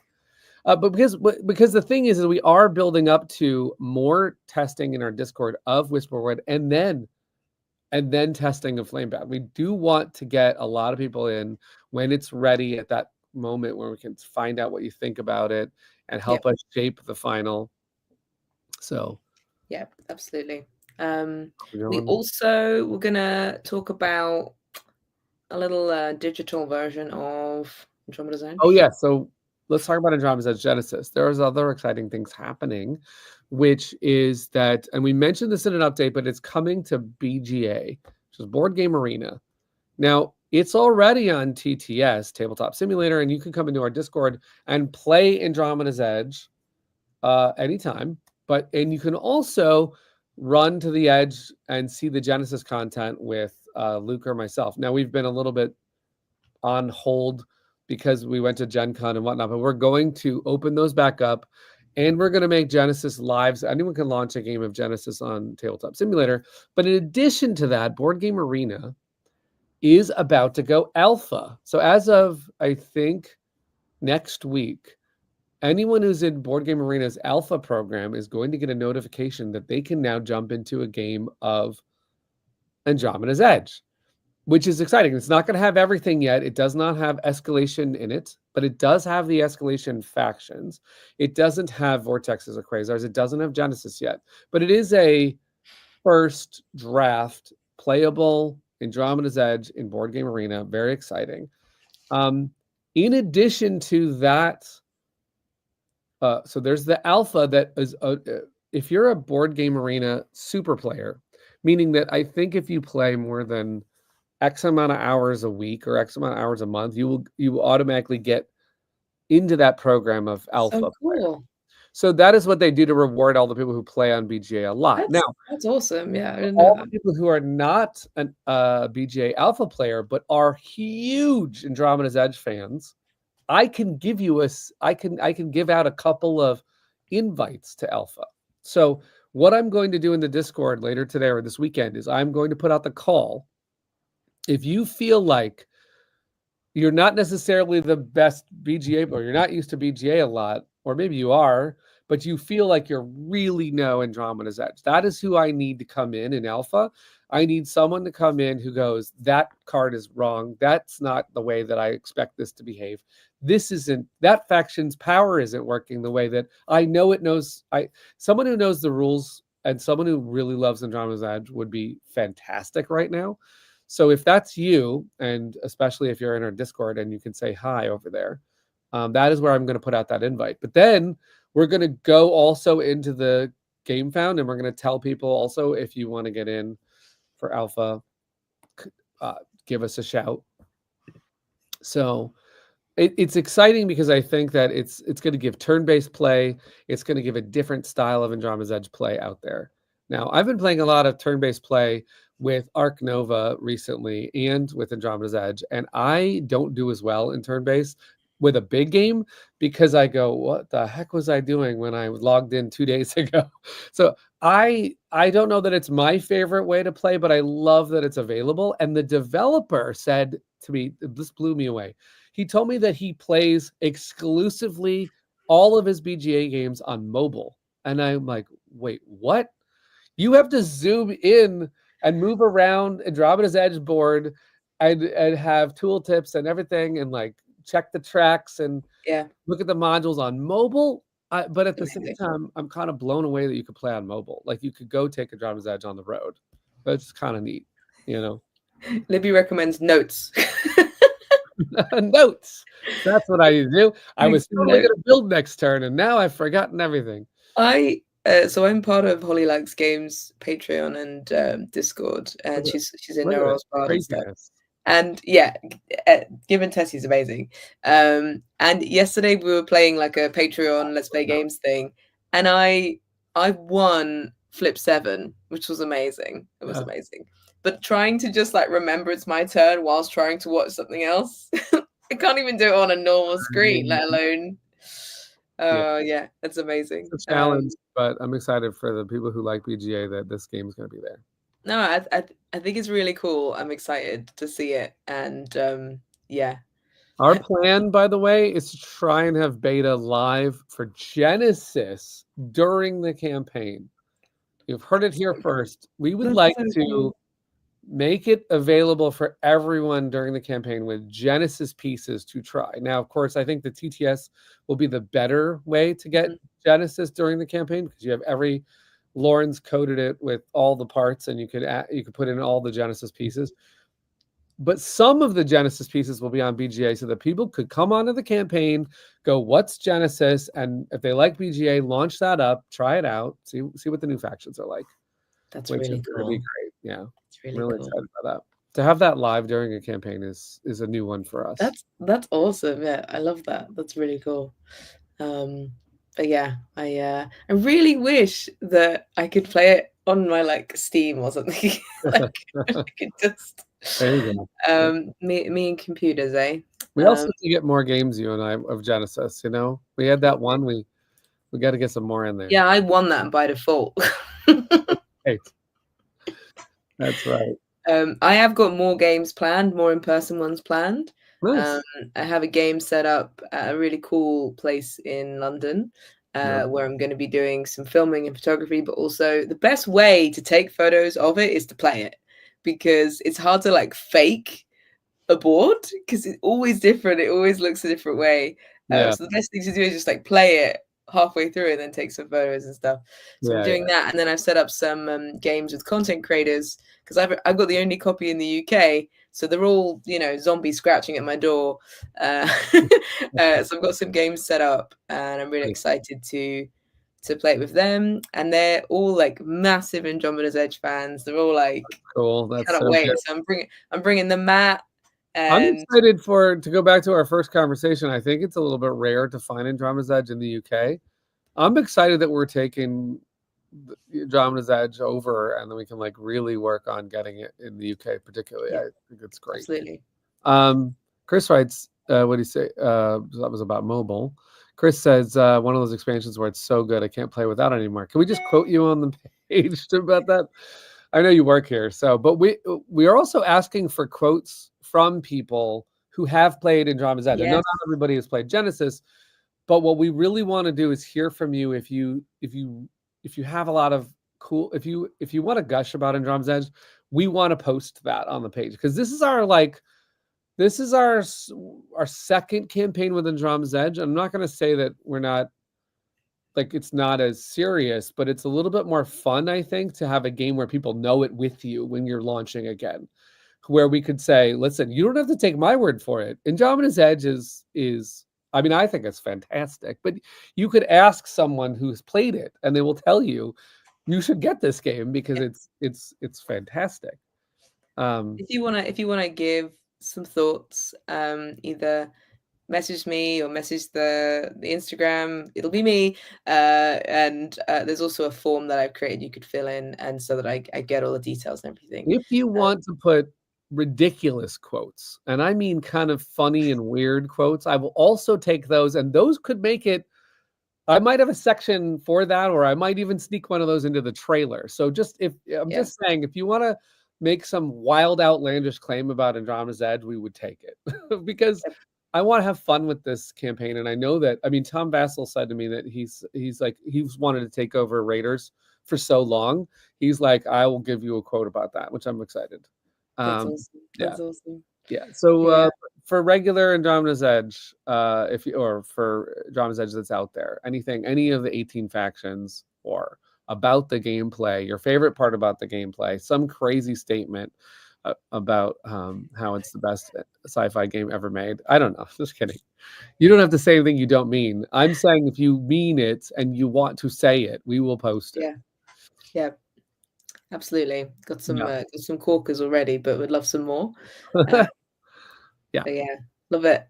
But because the thing is we are building up to more testing in our Discord of Whisperwood and then testing of Flamebound. We do want to get a lot of people in when it's ready at that moment where we can find out what you think about it and help us shape the final. So yeah, absolutely. We also we're gonna talk about a little digital version of Andromeda's Edge. Oh yeah, so let's talk about Andromeda's Edge Genesis. There's other exciting things happening, which is that, and we mentioned this in an update, but it's coming to BGA, which is Board Game Arena. Now, it's already on TTS, Tabletop Simulator, and you can come into our Discord and play Andromeda's Edge anytime. And you can also run to the edge and see the Genesis content with Luke or myself. Now, we've been a little bit on hold because we went to Gen Con and whatnot, but we're going to open those back up, and we're going to make Genesis lives. Anyone can launch a game of Genesis on Tabletop Simulator. But in addition to that, Board Game Arena is about to go alpha. So as of, I think, next week, anyone who's in Board Game Arena's alpha program is going to get a notification that they can now jump into a game of Andromeda's Edge, which is exciting. It's not going to have everything yet. It does not have escalation in it, but it does have the escalation factions. It doesn't have vortexes or quasars. It doesn't have Genesis yet, but it is a first draft playable Andromeda's Edge in Board Game Arena. Very exciting. In addition to that, so there's the alpha that is, if you're a Board Game Arena super player, meaning that I think if you play more than X amount of hours a week or X amount of hours a month, you will automatically get into that program of alpha. So cool. So that is what they do to reward all the people who play on BGA a lot. That's awesome. Yeah, I didn't all know the that. people who are not an BGA alpha player but are huge Andromeda's Edge fans, I can give you I can give out a couple of invites to alpha. So what I'm going to do in the Discord later today or this weekend is I'm going to put out the call. If you feel like you're not necessarily the best BGA, or you're not used to BGA a lot, or maybe you are, but you feel like you really know Andromeda's Edge, that is who I need to come in alpha. I need someone to come in who goes, that card is wrong. That's not the way that I expect this to behave. That faction's power isn't working the way that I know it knows. Someone who knows the rules and someone who really loves Andromeda's Edge would be fantastic right now. So if that's you, and especially if you're in our Discord and you can say hi over there, that is where I'm going to put out that invite. But then we're going to go also into the Game Found, and we're going to tell people also, if you want to get in for alpha, give us a shout. So it's exciting because I think that it's going to give turn-based play. It's going to give a different style of Andromeda's Edge play out there. Now, I've been playing a lot of turn-based play with Arc Nova recently and with Andromeda's Edge, and I don't do as well in turn-based with a big game because I go, what the heck was I doing when I logged in 2 days ago? So I don't know that it's my favorite way to play, but I love that it's available. And the developer said to me, this blew me away. He told me that he plays exclusively all of his BGA games on mobile. And I'm like, wait, what? You have to zoom in and move around Andromeda's Edge board and have tooltips and everything and like check the tracks and look at the modules on mobile. But at the same time, I'm kind of blown away that you could play on mobile. Like you could go take Andromeda's Edge on the road. That's kind of neat, you know. Libby recommends notes. Notes. That's what I need to do. I was totally going to build next turn, and now I've forgotten everything. So I'm part of Holly Likes Games Patreon and Discord, and she's in Neuro's part and stuff. And yeah, given Tessie's amazing. And yesterday we were playing like a Patreon Let's Play Games thing, and I won Flip 7, which was amazing. It was amazing. But trying to just like remember it's my turn whilst trying to watch something else, I can't even do it on a normal screen, let alone. Yeah, that's amazing. It's a challenge, but I'm excited for the people who like BGA that this game is going to be there. No, I think it's really cool. I'm excited to see it, and yeah. Our plan, by the way, is to try and have beta live for Genesis during the campaign. You've heard it here first. We would like to make it available for everyone during the campaign with Genesis pieces to try. Now, of course, I think the TTS will be the better way to get Genesis during the campaign because you have every Lauren's coded it with all the parts, and you could put in all the Genesis pieces. But some of the Genesis pieces will be on BGA, so that people could come onto the campaign, go, "What's Genesis?" And if they like BGA, launch that up, try it out, see what the new factions are like. That's Which really is cool. going to be great. Yeah, it's really really cool. excited about that. To have that live during a campaign is a new one for us. That's awesome. Yeah, I love that. That's really cool. But yeah, I really wish that I could play it on my like Steam or something. Like I could just There you go. me and computers, eh? We also need to get more games, you and I, of Genesis. You know, we had that one. We got to get some more in there. Yeah, I won that by default. Hey, that's right. I have got more games planned, more in-person ones planned. Nice. I have a game set up at a really cool place in London, Yep. where I'm going to be doing some filming and photography, but also the best way to take photos of it is to play it, because it's hard to like fake a board because it's always different. It always looks a different way. Yeah. So the best thing to do is just like play it halfway through and then take some photos and stuff. So I'm doing that, and then I've set up some games with content creators, because I've got the only copy in the UK, so they're all, you know, zombies scratching at my door. So I've got some games set up, and I'm really excited to play it with them. And they're all like massive Andromeda's Edge fans. They're all like, cool. That's cannot so wait. good. So I'm bringing the Matt. I'm excited to go back to our first conversation. I think it's a little bit rare to find Andromeda's Edge in the UK. I'm excited that we're taking Andromeda's Edge over, and then we can like really work on getting it in the UK, particularly. I think it's great. Absolutely. Chris writes, what do you say? That was about mobile. Chris says, one of those expansions where it's so good I can't play without it anymore. Can we just quote you on the page about that? I know you work here, but we are also asking for quotes from people who have played Andromeda's Edge. I know not everybody has played Genesis, but what we really want to do is hear from you. If you have a lot of cool, if you want to gush about Andromeda's Edge, we want to post that on the page, because this is our second campaign with Andromeda's Edge. I'm not going to say that we're not, like, it's not as serious, but it's a little bit more fun, I think, to have a game where people know it with you when you're launching again, where we could say, listen, you don't have to take my word for it. Andromeda's Edge is I mean, I think it's fantastic, but you could ask someone who's played it and they will tell you should get this game because it's fantastic. If you wanna give some thoughts, either message me or message the Instagram. It'll be me, and there's also a form that I've created you could fill in, and so that I get all the details and everything. If you want to put ridiculous quotes, and I mean kind of funny and weird quotes, I will also take those, and those could make it. I might have a section for that, or I might even sneak one of those into the trailer. So just just saying, if you want to make some wild, outlandish claim about Andromeda's Edge, we would take it because I want to have fun with this campaign. And I know that, I mean, Tom Vassell said to me that he's wanted to take over Raiders for so long. He's like, I will give you a quote about that, which I'm excited. That's awesome. That's awesome. Yeah. So for regular Andromeda's Edge, or for Andromeda's Edge that's out there, any of the 18 factions, or about the gameplay, your favorite part about the gameplay, some crazy statement about how it's the best sci-fi game ever made. I don't know. Just kidding. You don't have to say anything you don't mean. I'm saying if you mean it and you want to say it, we will post it. Yeah. Absolutely. Got some corkers already, but would love some more. Yeah. But yeah, love it.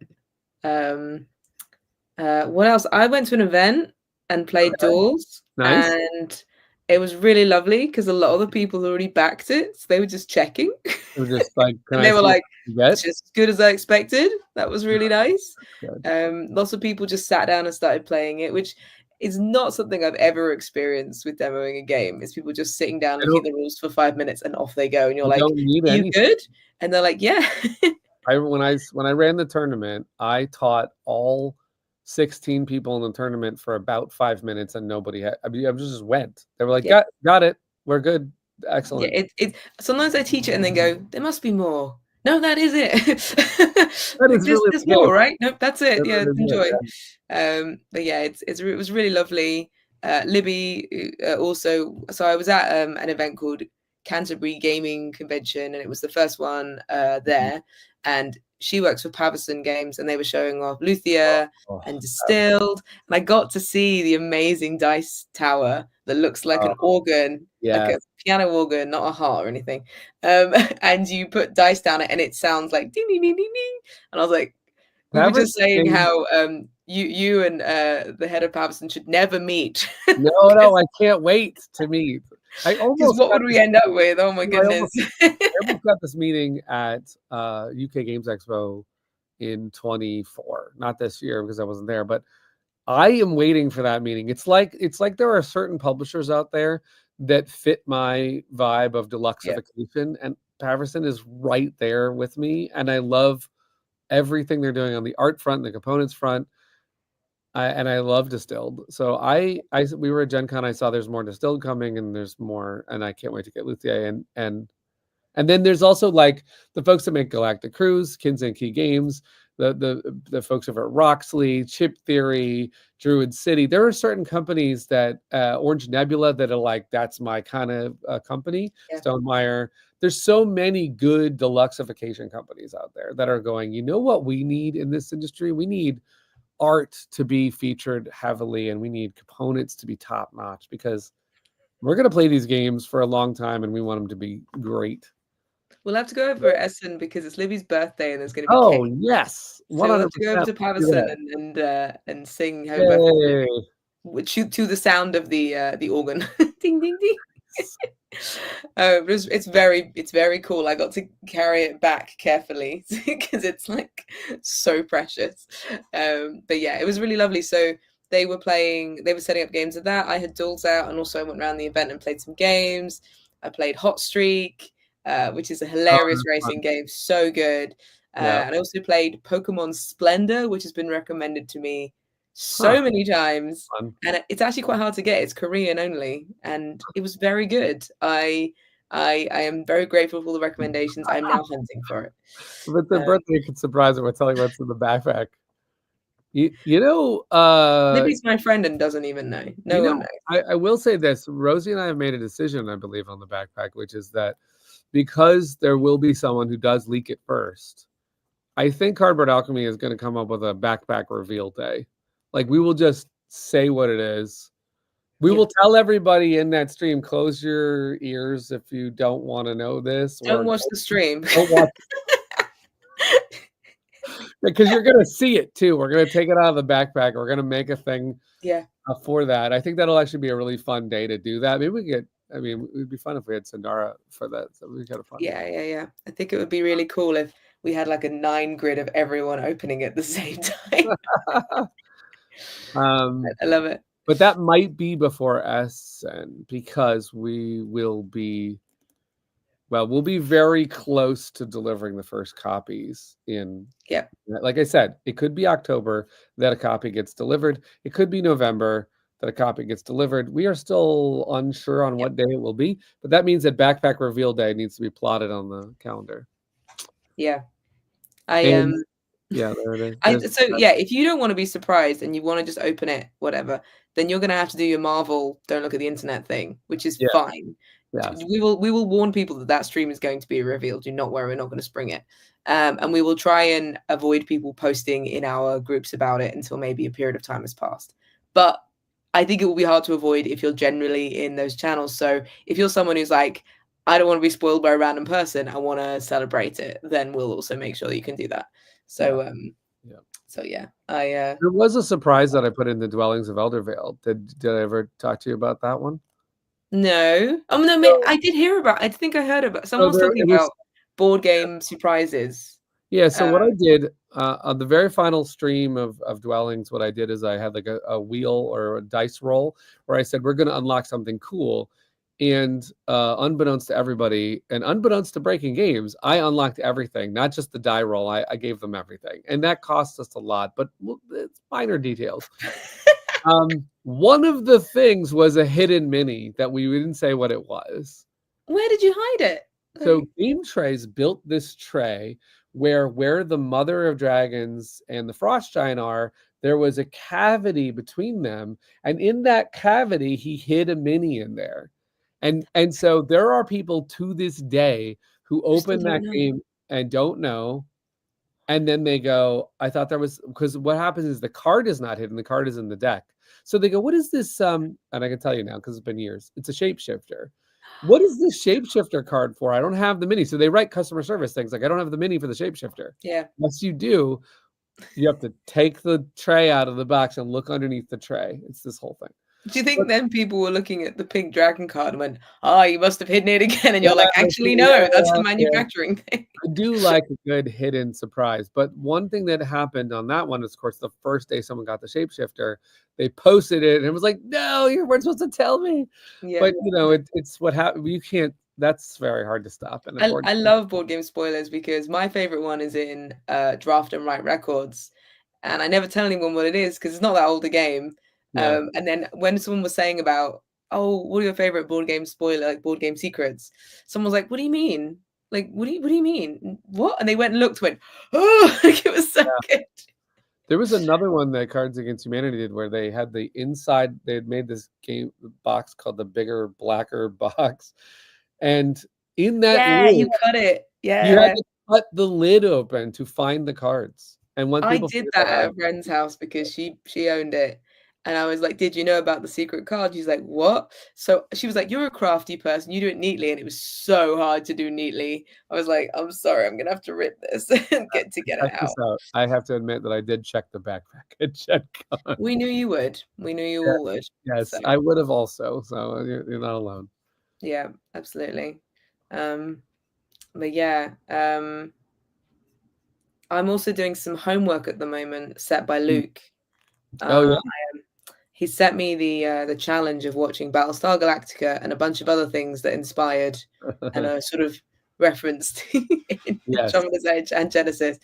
What else? I went to an event and played Doors. Nice. And it was really lovely because a lot of the people already backed it, so they were just checking. They were just like, and they were like, it's just as good as I expected. That was really nice. Lots of people just sat down and started playing it, which is not something I've ever experienced with demoing a game. It's people just sitting down, looking at the rules for 5 minutes, and off they go. And you're like, you good? And they're like, yeah. When I ran the tournament, I taught all 16 people in the tournament for about 5 minutes, and nobody had. I mean, I just went. They were like, got it. We're good. Excellent. Yeah, sometimes I teach it and then go, there must be more. No, that is it. That is really there's more, right? Nope, that's it. Yeah, enjoy. But yeah, it was really lovely. Libby also. So I was at an event called Canterbury Gaming Convention, and it was the first one there. And she works for Paverson Games, and they were showing off Luthia and Distilled. And I got to see the amazing dice tower that looks like an organ, like a piano organ, not a heart or anything. And you put dice down it, and it sounds like ding ding ding ding ding. And I was like, we were just saying how you and the head of Paverson should never meet. No, I can't wait to meet. Because what would we end up with? Oh my goodness! I almost got this meeting at UK Games Expo in 24, not this year because I wasn't there, but I am waiting for that meeting. It's like there are certain publishers out there that fit my vibe of deluxeification, and Paverson is right there with me, and I love everything they're doing on the art front and the components front. And I love Distilled. So we were at Gen Con. I saw there's more Distilled coming, and there's more, and I can't wait to get Luthia. And then there's also like the folks that make Galactic Cruise, Kinzen Key Games, the folks over at Roxley, Chip Theory, Druid City. There are certain companies that Orange Nebula that are like, that's my kind of company. Stonemeyer. There's so many good deluxeification companies out there that are going, you know what we need in this industry? We need art to be featured heavily, and we need components to be top notch, because we're going to play these games for a long time and we want them to be great. We'll have to go over at Essen because it's Libby's birthday and there's going to be cake. Yes, 100%. So we'll have to go over to Paverson and sing happy birthday to the sound of the organ. Ding ding ding. It's very cool. I got to carry it back carefully because it's like so precious. But yeah, it was really lovely. So they were setting up games of that. I had duels out, and also I went around the event and played some games. I played Hot Streak, which is a hilarious racing game, so good. And I also played Pokemon Splendor, which has been recommended to me so many times, and it's actually quite hard to get. It's Korean only, and it was very good. I am very grateful for the recommendations. I'm now hunting for it. But the birthday could surprise her with telling what's in the backpack. You know, Libby's my friend and doesn't even know. No one knows. I will say this: Rosie and I have made a decision, I believe, on the backpack, which is that because there will be someone who does leak it first, I think Cardboard Alchemy is going to come up with a backpack reveal day. Like, we will just say what it is. We will tell everybody in that stream, close your ears if you don't want to know this. Don't watch the stream. Don't watch because you're going to see it too. We're going to take it out of the backpack. We're going to make a thing for that. I think that'll actually be a really fun day to do that. Maybe we get, I mean, it would be fun if we had Sandara for that. So we got a fun. Yeah. I think it would be really cool if we had like a 9 grid of everyone opening at the same time. I love it. But that might be before Essen, because we will be, we'll be very close to delivering the first copies in. Yeah. Like I said, it could be October that a copy gets delivered. It could be November that a copy gets delivered. We are still unsure on what day it will be, but that means that backpack reveal day needs to be plotted on the calendar. Yeah. Yeah, there it is. If you don't want to be surprised and you want to just open it, whatever, then you're going to have to do your Marvel don't look at the internet thing, which is fine. Yes. We will warn people that stream is going to be revealed. Do not worry, we're not going to spring it. And we will try and avoid people posting in our groups about it until maybe a period of time has passed. But I think it will be hard to avoid if you're generally in those channels. So if you're someone who's like, I don't want to be spoiled by a random person, I want to celebrate it, then we'll also make sure that you can do that. So there was a surprise that I put in the Dwellings of Eldervale. Did I ever talk to you about that one? No. No, I did hear about. I think I heard about. Someone was talking about board game surprises. Yeah. So what I did on the very final stream of Dwellings, what I did is I had like a wheel or a dice roll where I said we're going to unlock something cool. And unbeknownst to everybody, and unbeknownst to Breaking Games, I unlocked everything, not just the die roll. I gave them everything. And that cost us a lot, but it's minor details. One of the things was a hidden mini that we didn't say what it was. Where did you hide it? So Game Trays built this tray where the Mother of Dragons and the Frost Giant are, there was a cavity between them, and in that cavity he hid a mini in there. And so there are people to this day who open that game and don't know, and then they go, I thought there was, because what happens is the card is not hidden, the card is in the deck. So they go, what is this? And I can tell you now because it's been years. It's a shapeshifter. What is this shapeshifter card for? I don't have the mini. So they write customer service things like, I don't have the mini for the shapeshifter. Yeah. Once you do, you have to take the tray out of the box and look underneath the tray. It's this whole thing. Do you think then people were looking at the pink dragon card and went, "Oh, you must have hidden it again," and you're like, "Actually, no, that's a manufacturing thing." I do like a good hidden surprise, but one thing that happened on that one is, of course, the first day someone got the shapeshifter, they posted it and it was like, "No, you weren't supposed to tell me." Yeah. But it's what happened. You can't. That's very hard to stop. And I love board game spoilers because my favorite one is in Draft and Write Records, and I never tell anyone what it is because it's not that old a game. Yeah. And then when someone was saying about, oh, what are your favorite board game spoiler, like board game secrets? Someone was like, what do you mean? Like, what do you mean? What? And they went and looked, went, oh, like it was so good. There was another one that Cards Against Humanity did where they had the inside, they had made this game box called the Bigger, Blacker box. And in that lid, you cut it. Yeah. You had to cut the lid open to find the cards. And when I did that at a friend's house because she owned it. And I was like, did you know about the secret card? She's like, what? So she was like, you're a crafty person. You do it neatly. And it was so hard to do neatly. I was like, I'm sorry. I'm going to have to rip this and get it out. I have to admit that I did check the back package. We knew you would. We knew you all would. Yes, so. I would have also. So you're not alone. Yeah, absolutely. But yeah, I'm also doing some homework at the moment set by Luke. He set me the challenge of watching Battlestar Galactica and a bunch of other things that inspired and are sort of referenced in Andromeda's Edge and Genesis.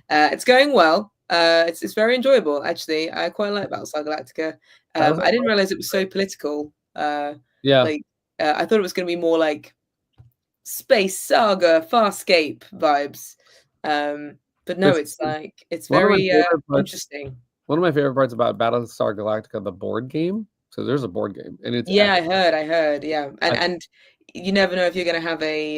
It's going well. It's very enjoyable, actually. I quite like Battlestar Galactica. I didn't realize it was so political. I thought it was going to be more like space saga, Farscape vibes. But no, it's very interesting. One of my favorite parts about Battlestar Galactica, the board game. So there's a board game, and it's I heard, yeah, and you never know if you're going to have a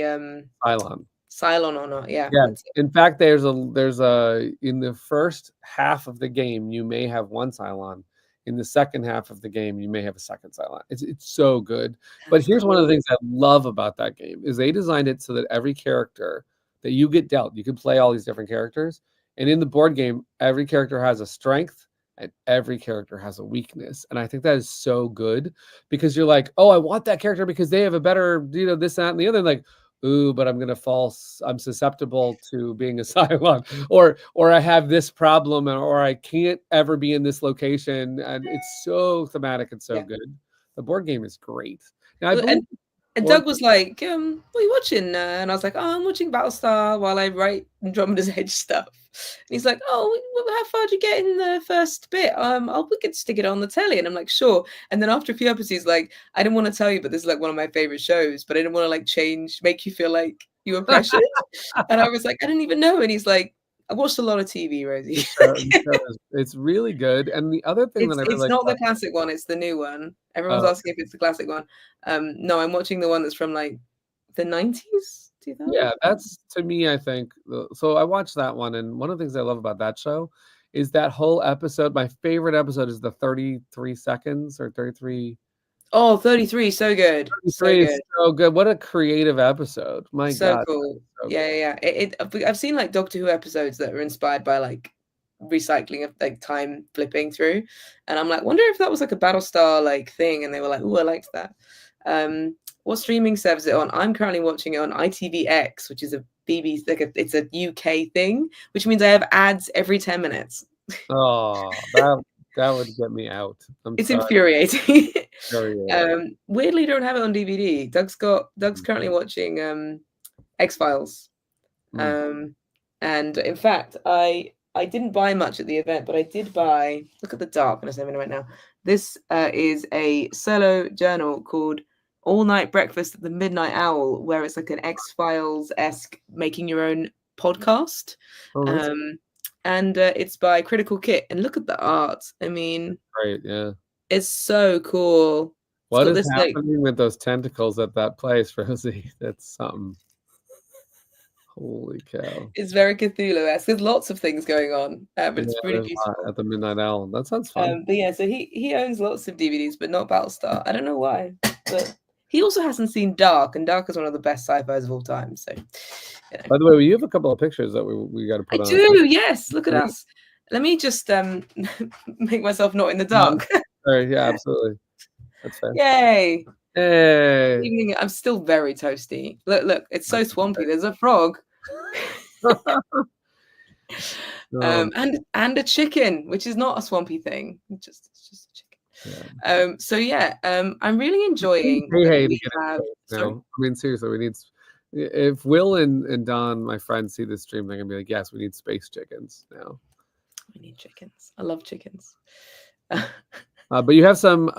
Cylon or not. Yeah. In fact, there's a in the first half of the game you may have one Cylon. In the second half of the game, you may have a second Cylon. It's so good. But here's one of the things I love about that game is they designed it so that every character that you get dealt, you can play all these different characters. And in the board game, every character has a strength and every character has a weakness. And I think that is so good because you're like, oh, I want that character because they have a better, this, that, and the other. Like, ooh, but I'm susceptible to being a Cylon, or I have this problem, or I can't ever be in this location. And it's so thematic and so good. The board game is great. Now, and Doug was like, what are you watching? And I was like, oh, I'm watching Battlestar while I write Andromeda's Edge stuff. And he's like, oh, how far did you get in the first bit? We could stick it on the telly. And I'm like, sure. And then after a few episodes, he's like, I didn't want to tell you, but this is like one of my favorite shows, but I didn't want to make you feel like you were pressured. And I was like, I didn't even know. And he's like, I watched a lot of TV, Rosie. It's really good. And the other thing that I really it's not the classic one, it's the new one. Everyone's asking if it's the classic one. No, I'm watching the one that's from like the 90s, 2000. Yeah, that's, to me, I think. So I watched that one, and one of the things I love about that show is that whole episode. My favorite episode is the 33 seconds or 33. Oh, 33, so good. 33 is so good. What a creative episode. My God. Cool. So yeah. I've seen like Doctor Who episodes that are inspired by like recycling of like time flipping through. And I'm like, wonder if that was like a Battlestar like thing. And they were like, oh, I liked that. What streaming service is it on? I'm currently watching it on ITVX, which is a BBC, it's a UK thing, which means I have ads every 10 minutes. Oh, that would get me out. It's infuriating. Weirdly, don't have it on DVD. Doug's currently watching X-Files. And in fact, I didn't buy much at the event, but I did buy, look at the darkness I'm in right now. This is a solo journal called All Night Breakfast at the Midnight Owl, where it's like an X-Files-esque making your own podcast. and it's by Critical Kit. And look at the art. I mean, Right, yeah. it's so cool. It's What got is this like happening with those tentacles at that place, Rosie? That's something. Holy cow. it's very Cthulhu-esque. There's lots of things going on, but it's Yeah, really there's a lot beautiful. at the Midnight Owl. That sounds fun. But yeah, so he owns lots of DVDs, but not Battlestar. I don't know why, but he also hasn't seen Dark, and Dark is one of the best sci-fis of all time. So, you know. By the way, you have a couple of pictures that we got to I put on. do. Yes, look at us. Let me just make myself not in the dark. Sorry, yeah, absolutely. That's fair. Yay! Hey. Evening. I'm still very toasty. Look, it's so swampy. There's a frog. And a chicken, which is not a swampy thing. It's just a chicken. Yeah. So yeah, I'm really enjoying Hey, we have. now. I mean, seriously, we need. If Will and Don, my friends, see this stream, they're gonna be like, "Yes, we need space chickens now." We need chickens. I love chickens. But you have some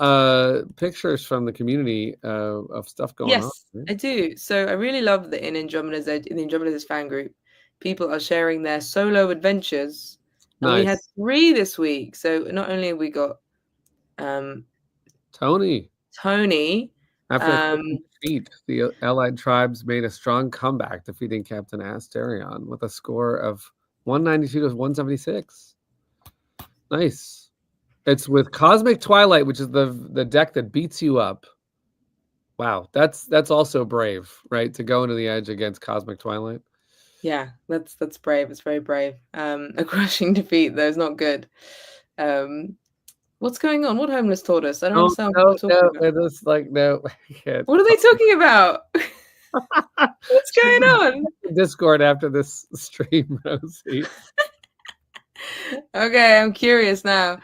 pictures from the community of stuff going on. Yes, I do. So I really love that in the Andromeda's fan group, people are sharing their solo adventures. And we had 3 this week. So not only have we got Tony. After a defeat, the Allied tribes made a strong comeback, defeating Captain Asterion with a score of 192 to 176. Nice. It's with Cosmic Twilight, which is the deck that beats you up. Wow, that's also brave, right? To go into the edge against Cosmic Twilight. Yeah, that's brave. It's very brave. A crushing defeat, though, is not good. What's going on? What Homeless told us? I don't understand what we're talking about. It's like no. What are they talking about? What's going on? Discord after this stream, Rosie. Okay, I'm curious now.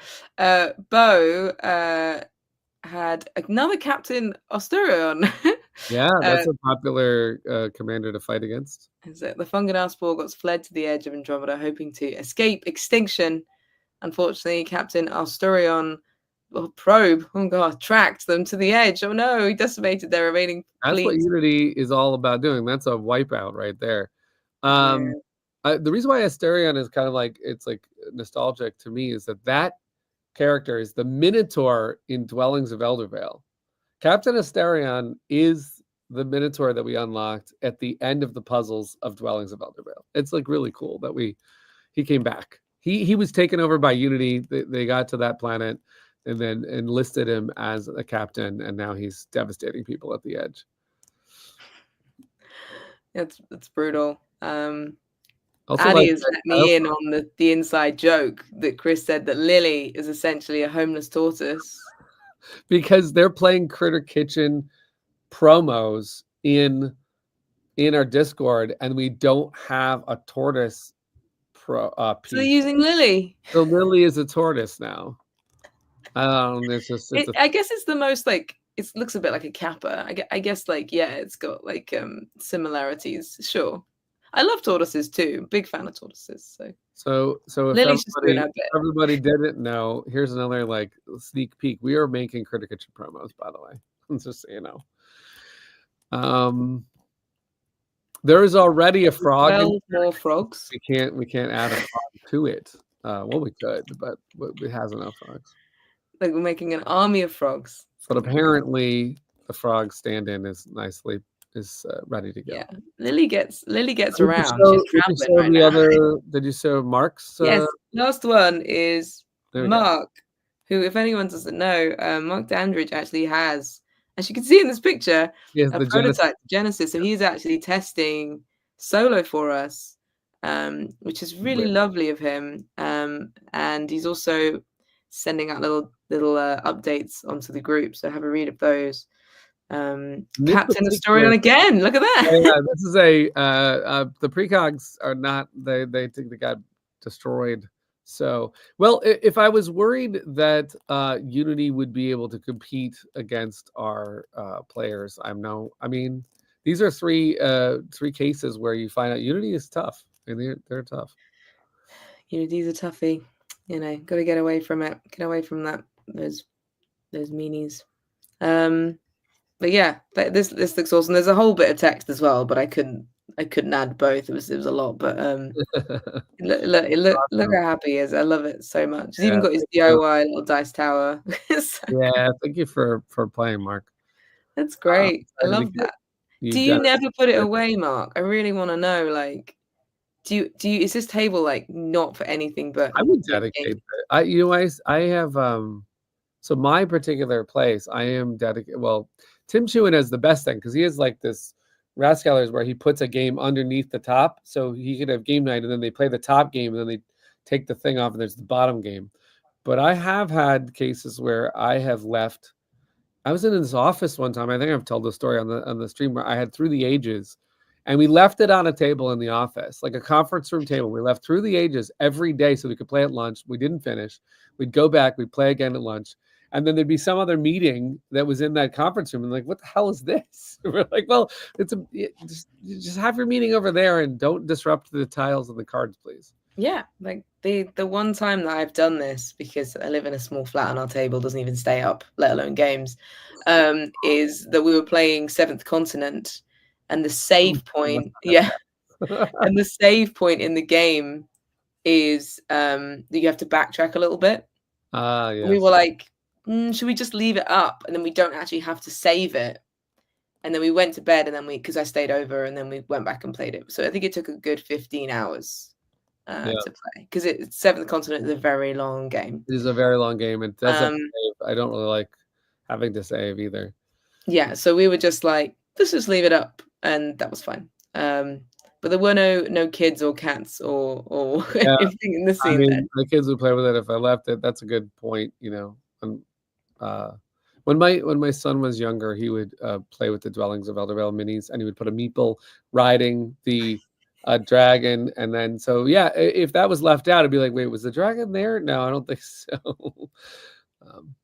Bo had another Captain Asterion. Yeah, that's a popular commander to fight against. The Fungal Spore got fled to the edge of Andromeda, hoping to escape extinction. Unfortunately, Captain Asterion probe, tracked them to the edge. Oh no, he decimated their remaining That's fleet. what Unity is all about doing. That's a wipeout right there. The reason why Asterion is kind of like, it's like nostalgic to me is that character is the Minotaur in Dwellings of Eldervale. Captain Asterion is the Minotaur that we unlocked at the end of the puzzles of Dwellings of Eldervale. It's like really cool that he came back. He was taken over by Unity. They got to that planet and then enlisted him as a captain, and now he's devastating people at the edge. It's brutal. Also, Addie has let me in on the inside joke that Chris said that Lily is essentially a homeless tortoise. Because they're playing Critter Kitchen promos in our Discord, and we don't have a tortoise piece. So they're using Lily. So Lily is a tortoise now. I guess it's the most like, it looks a bit like a kappa. I guess like, yeah, it's got like similarities. Sure. I love tortoises too. Big fan of tortoises. So if everybody didn't know, here's another like sneak peek. We are making Critter Kitchen promos, by the way. Just so you know. There is already a frog. 12 more frogs. We can't add a frog to it. Well, we could, but it has enough frogs. Like we're making an army of frogs. But apparently, the frog stand-in is ready to go. Yeah, Lily gets around. Did you show Mark's? Yes, last one is Mark, who, if anyone doesn't know, Mark Dandridge actually has, as you can see in this picture, a prototype Genesis. So he's actually testing solo for us, which is really lovely of him. And he's also sending out little updates onto the group. So have a read of those. Captain Asterion again. Look at that. Yeah, this is the precogs are not. They think they got destroyed. So, well, if I was worried that Unity would be able to compete against our players, I mean, these are three cases where you find out Unity is tough, and they're tough. Unity's a toughie. You know, got to get away from it. Get away from those meanies. But yeah, this looks awesome. There's a whole bit of text as well, but I couldn't I couldn't add both. It was a lot, but look Awesome. how happy he is. I love it so much. He's even Yeah, got his thank you. DIY little dice tower. So Yeah, thank you for playing, Mark. that's I'm great. I excited to love get that. you Do you Genesis. never put it away, Mark? I really want to know. Like, do you? Is this table like not for anything but I would like dedicate game? it. I have so my particular place, I am dedicated. Well, Tim Shewan has the best thing because he has like this Rascalers where he puts a game underneath the top, so he could have game night, and then they play the top game, and then they take the thing off, and there's the bottom game. But I have had cases where I have left. I was in his office one time. I think I've told the story on the stream where I had Through the Ages, and we left it on a table in the office, like a conference room table. We left Through the Ages every day so we could play at lunch. We didn't finish. We'd go back. We'd play again at lunch, and then there'd be some other meeting that was in that conference room. And like, what the hell is this? We're like, well, just have your meeting over there and don't disrupt the tiles and the cards, please. Yeah, like the one time that I've done this, because I live in a small flat and our table doesn't even stay up, let alone games, is that we were playing Seventh Continent, and the save point, yeah, and the save point in the game is that you have to backtrack a little bit. Ah, And we were yes. like, should we just leave it up and then we don't actually have to save it? And then we went to bed, and then because I stayed over, and then we went back and played it. So I think it took a good 15 hours Yeah. to play, because Seventh Continent is a very long game. It is a very long game. It does have to Um, save. I don't really like having to save either. yeah, so we were just like, let's just leave it up, and that was fine. But there were no kids or cats or Yeah, anything in the I scene there. mean, the kids would play with it if I left it. That's a good point, you know. And uh, when my son was younger, he would play with the Dwellings of Eldervale minis, and he would put a meeple riding the dragon, and then so yeah, if that was left out, it'd be like, wait, was the dragon there? No, I don't think so. um,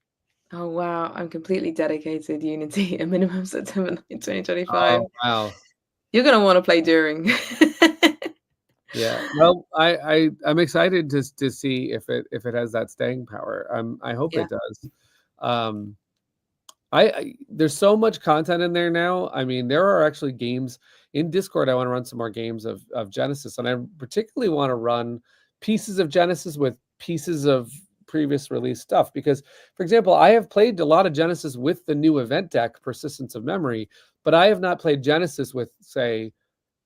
Oh wow, I'm completely dedicated Unity, a minimum September 9, oh 2025. wow. You're gonna want to play during. Yeah. Well, I'm excited to see if it has that staying power. I hope Yeah, it does. Um, I there's so much content in there now. I mean, there are actually games in Discord. I want to run some more games of Genesis, and I particularly want to run pieces of Genesis with pieces of previous release stuff because, for example, I have played a lot of Genesis with the new event deck, Persistence of Memory, but I have not played Genesis with, say,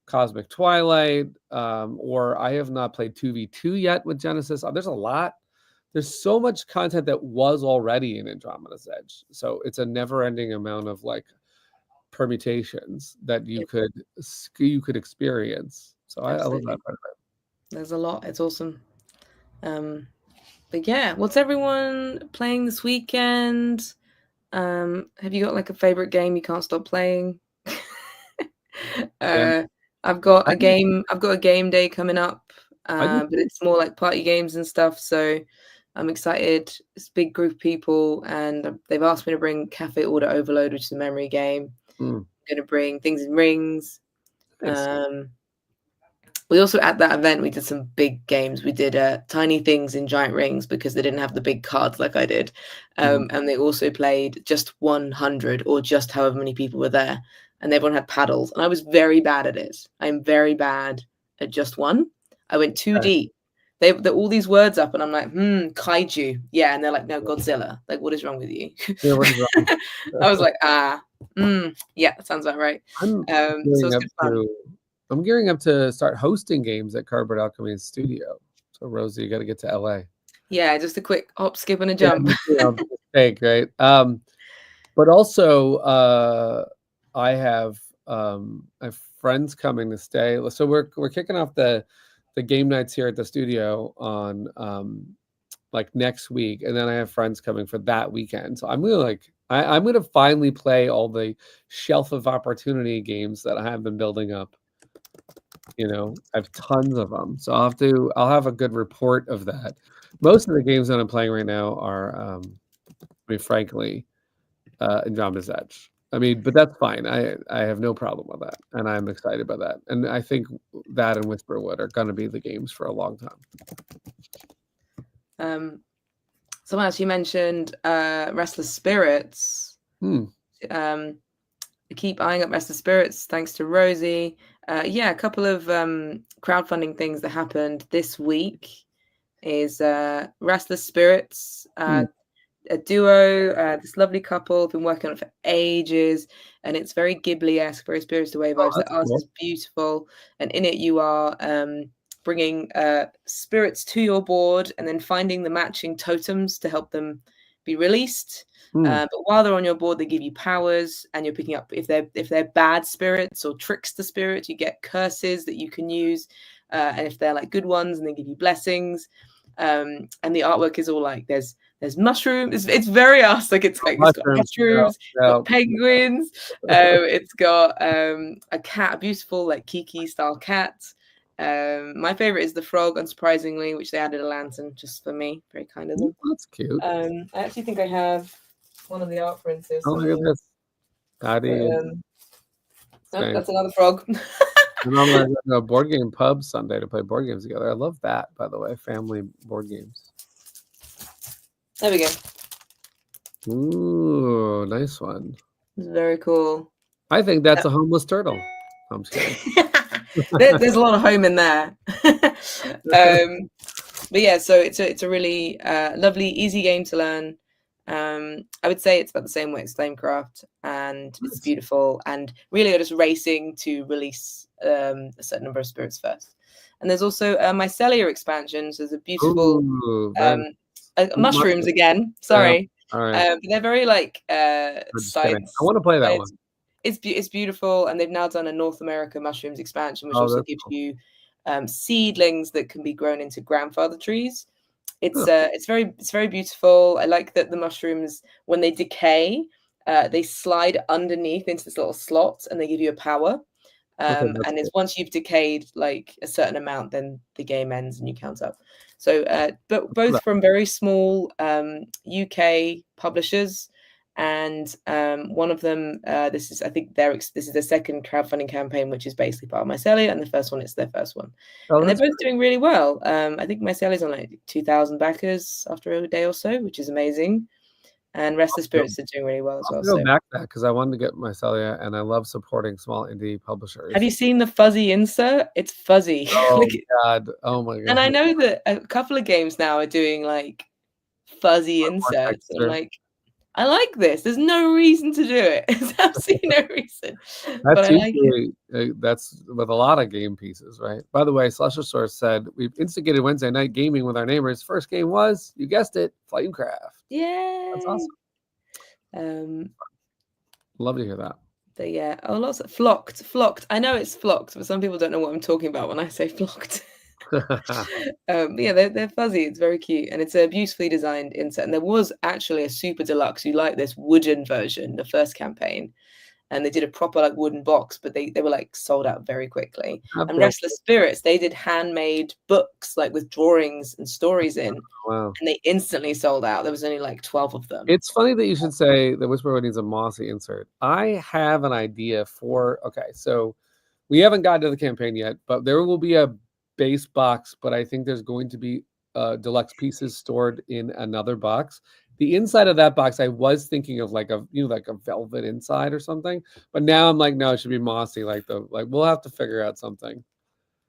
Cosmic Twilight, or I have not played 2v2 yet with Genesis. There's a lot. There's so much content that was already in Andromeda's Edge. So it's a never-ending amount of like permutations that you could experience. So I love absolutely. that part of it. There's a lot. It's awesome. But yeah, what's everyone playing this weekend? Have you got like a favorite game you can't stop playing? Yeah. I've got I, a game. I've got a game day coming up, I do but it's more like party games and stuff. So I'm excited. It's a big group of people, and they've asked me to bring Cafe Order Overload, which is a memory game. mm, I'm going to bring Things in Rings. nice. We also, at that event, we did some big games. We did Tiny Things in Giant Rings because they didn't have the big cards like I did. Mhm. And they also played just 100 or just however many people were there. And everyone had paddles. And I was very bad at it. I'm very bad at just one. I went too Okay. deep. They're all these words up, and I'm like, kaiju. Yeah. And they're like, no, Godzilla. Like, what is wrong with you? Yeah, what is wrong? I was like, yeah, that sounds about right. I'm So gearing it's up good fun. to I'm gearing up to start hosting games at Cardboard Alchemy's studio. So Rosie, you got to get to LA. Yeah, just a quick hop, skip, and a Yeah, jump. mistake, right? But also, I have friends coming to stay. So we're kicking off the game nights here at the studio on like next week, and then I have friends coming for that weekend. So I'm gonna finally play all the shelf of opportunity games that I have been building up. You know, I have tons of them, so I'll have a good report of that. Most of the games that I'm playing right now are, I mean, frankly, Andromeda's Edge. I mean, but that's fine. I have no problem with that, and I'm excited about that. And I think that and Whisperwood are going to be the games for a long time. Someone else, you mentioned Restless Spirits. Hmm. Is keep eyeing up Restless Spirits, thanks to Rosie. Yeah, a couple of crowdfunding things that happened this week is Restless Spirits, a duo, this lovely couple have been working on it for ages, and it's very Ghibli-esque, very Spirited Away vibes. The art is beautiful, and in it you are bringing spirits to your board and then finding the matching totems to help them be released. But while they're on your board, they give you powers, and you're picking up if they're bad spirits or trickster spirits, you get curses that you can use, and if they're like good ones, and they give you blessings. And the artwork is all like there's mushrooms. It's very us. Like it's got mushrooms, it's got penguins. It's got a cat, a beautiful like Kiki style cat. My favorite is the frog, unsurprisingly, which they added a lantern just for me. Very kind of them. That's cute. I actually think I have one of the art prints. Oh, look at this. That's another frog. And I'm going to a board game pub Sunday to play board games together. I love that, by the way, family board games. There we go. Ooh, nice one. It's very cool. I think that's a homeless turtle. I'm just kidding. There's a lot of home in there. But yeah, so it's a really lovely, easy game to learn. I would say it's about the same way as Flamecraft, and it's beautiful. And really, you're just racing to release a certain number of spirits first. And there's also mycelia expansions. There's a beautiful mushrooms again. Sorry, but they're very like science. I want to play that one. It's beautiful, and they've now done a North America mushrooms expansion, which also gives you seedlings that can be grown into grandfather trees. It's very beautiful. I like that the mushrooms, when they decay, they slide underneath into this little slot, and they give you a power. And it's once you've decayed like a certain amount, then the game ends and you count up. So, but both from very small UK publishers. And one of them, this is their second crowdfunding campaign, which is basically part of Mycelia, and the first one is their first one. And they're both doing really well. I think Mycelia's on like 2,000 backers after a day or so, which is amazing. And Restless Spirits are doing really well as well. I'll go back to that because I wanted to get Mycelia, and I love supporting small indie publishers. Have you seen the fuzzy insert? It's fuzzy. Oh God! Oh my God! And I know that a couple of games now are doing like fuzzy inserts. I'm like, I like this. There's no reason to do it. There's absolutely no reason. That's usually that's with a lot of game pieces, right? By the way, Slusher Source said we've instigated Wednesday night gaming with our neighbors. First game was, you guessed it, Flamecraft. Yeah, that's awesome. Love to hear that. But yeah, lots of flocked. I know it's flocked, but some people don't know what I'm talking about when I say flocked. Yeah, they're fuzzy. It's very cute, and it's a beautifully designed insert. And there was actually a super deluxe, you like this wooden version, the first campaign, and they did a proper like wooden box, but they were like sold out very quickly. And Restless Spirits, they did handmade books like with drawings and stories in. Wow. And they instantly sold out. There was only like 12 of them. It's funny that you should say the Whisperer needs a mossy insert. I have an idea for, so we haven't gotten to the campaign yet, but there will be a base box, but I think there's going to be deluxe pieces stored in another box. The inside of that box, I was thinking of like a velvet inside or something, but now I'm like, no, it should be mossy. Like we'll have to figure out something.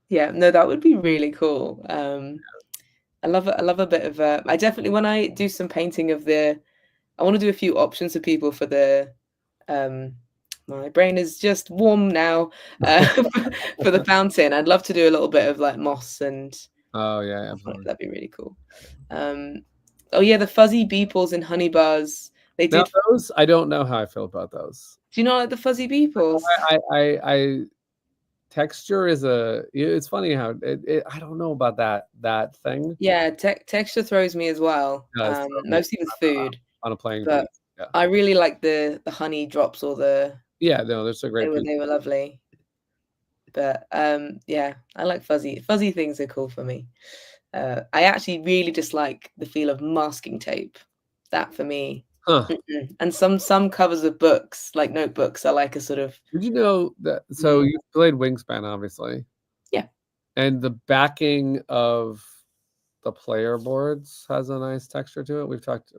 Yeah, no, that would be really cool. I love a bit of I definitely, when I do some painting of I want to do a few options for people for the my brain is just warm now for the fountain. I'd love to do a little bit of like moss and absolutely. That'd be really cool. Oh yeah, the fuzzy beeples and honey bars. They did those. I don't know how I feel about those. Do you not like the fuzzy beeples? I texture is it's funny how I don't know about that thing. Yeah, texture throws me as well. Mostly with food on a playing but yeah. I really like the honey drops or the they're so great. They were lovely. But yeah, I like fuzzy things are cool for me. I actually really dislike the feel of masking tape. That for me. Huh. And some covers of books, like notebooks, are like a sort of. Did you know that? So you played Wingspan, obviously. Yeah. And the backing of the player boards has a nice texture to it. We've talked.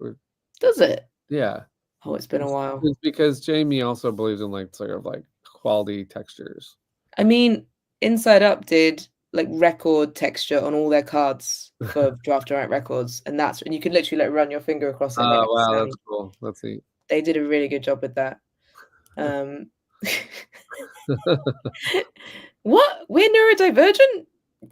Does it? Yeah. Oh, it's been a while. It's because Jamie also believes in like sort of like quality textures. I mean, Inside Up did like record texture on all their cards for Draft to Write records, and you could literally like run your finger across it and make Oh a wow, sound. that's cool. Let's see. They did a really good job with that. What? We're neurodivergent?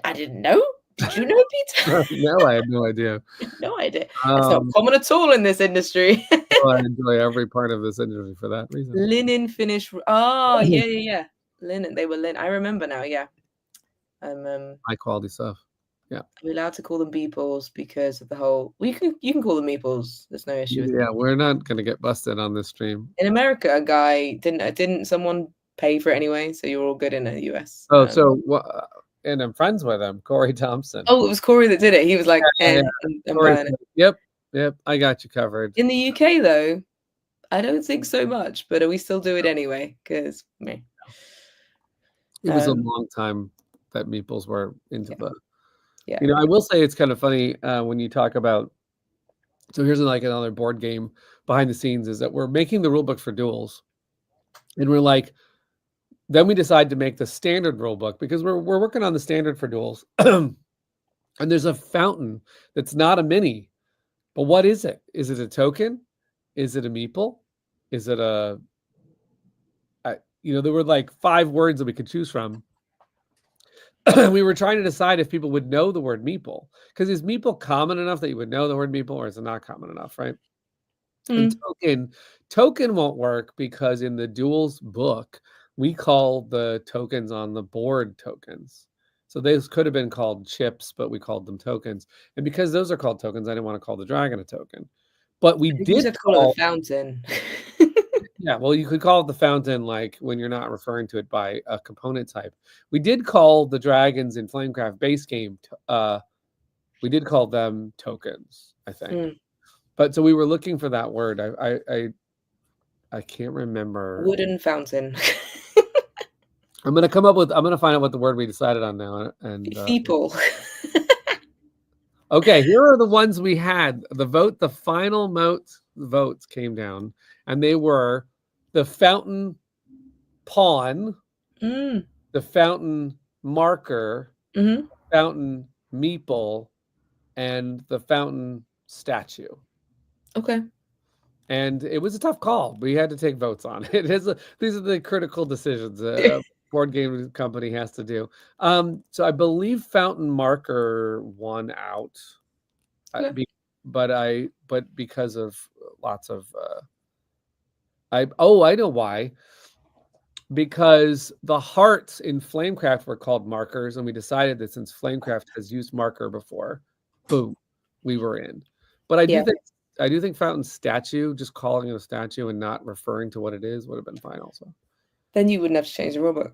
I didn't know. Did you know, Peter? No, I had no idea. No idea. It's not common at all in this industry. Well, I enjoy every part of this industry for that reason. Linen finish. Oh, yeah. Linen. They were linen. I remember now. Yeah. High quality stuff. Yeah. Are we allowed to call them beeples because of the whole? Well, you can call them meeples. There's no issue with Yeah, we're not gonna get busted on this stream. In America, a guy didn't someone pay for it anyway, so you're all good in the US. Oh, so what? And I'm friends with him, Corey Thompson. Oh, it was Corey that did it. He was like, I'm buying it. Yep, I got you covered. In the UK, though, I don't think so much, but we still do it anyway because me. It was a long time that meeples were into the. Yeah. You know, I will say it's kind of funny when you talk about. So here's like another board game behind the scenes is that we're making the rule book for duels, and we're like, then we decide to make the standard rule book because we're working on the standard for duels, and there's a fountain that's not a mini, but what is it? Is it a token? Is it a meeple? Is it a? There were like 5 words that we could choose from. We were trying to decide if people would know the word meeple, because is meeple common enough that you would know the word meeple, or is it not common enough, right? And token won't work because in the duels book, we call the tokens on the board tokens. So those could have been called chips, but we called them tokens. And because those are called tokens, I didn't want to call the dragon a token. But we did call it a fountain. Yeah, well, you could call it the fountain, like when you're not referring to it by a component type. We did call the dragons in Flamecraft base game. We did call them tokens, I think. But so we were looking for that word. I can't remember. Wooden fountain. I'm gonna find out what the word we decided on now. And people. Okay, here are the ones we had. The final votes came down, and they were the fountain pawn, the fountain marker, fountain meeple, and the fountain statue. Okay. And it was a tough call. We had to take votes on it. These are the critical decisions a board game company has to do. So I believe fountain marker won out, but because of lots of I know why. Because the hearts in Flamecraft were called markers, and we decided that since Flamecraft has used marker before, boom, we were in. But I do think fountain statue, just calling it a statue and not referring to what it is, would have been fine also. Then you wouldn't have to change the rulebook.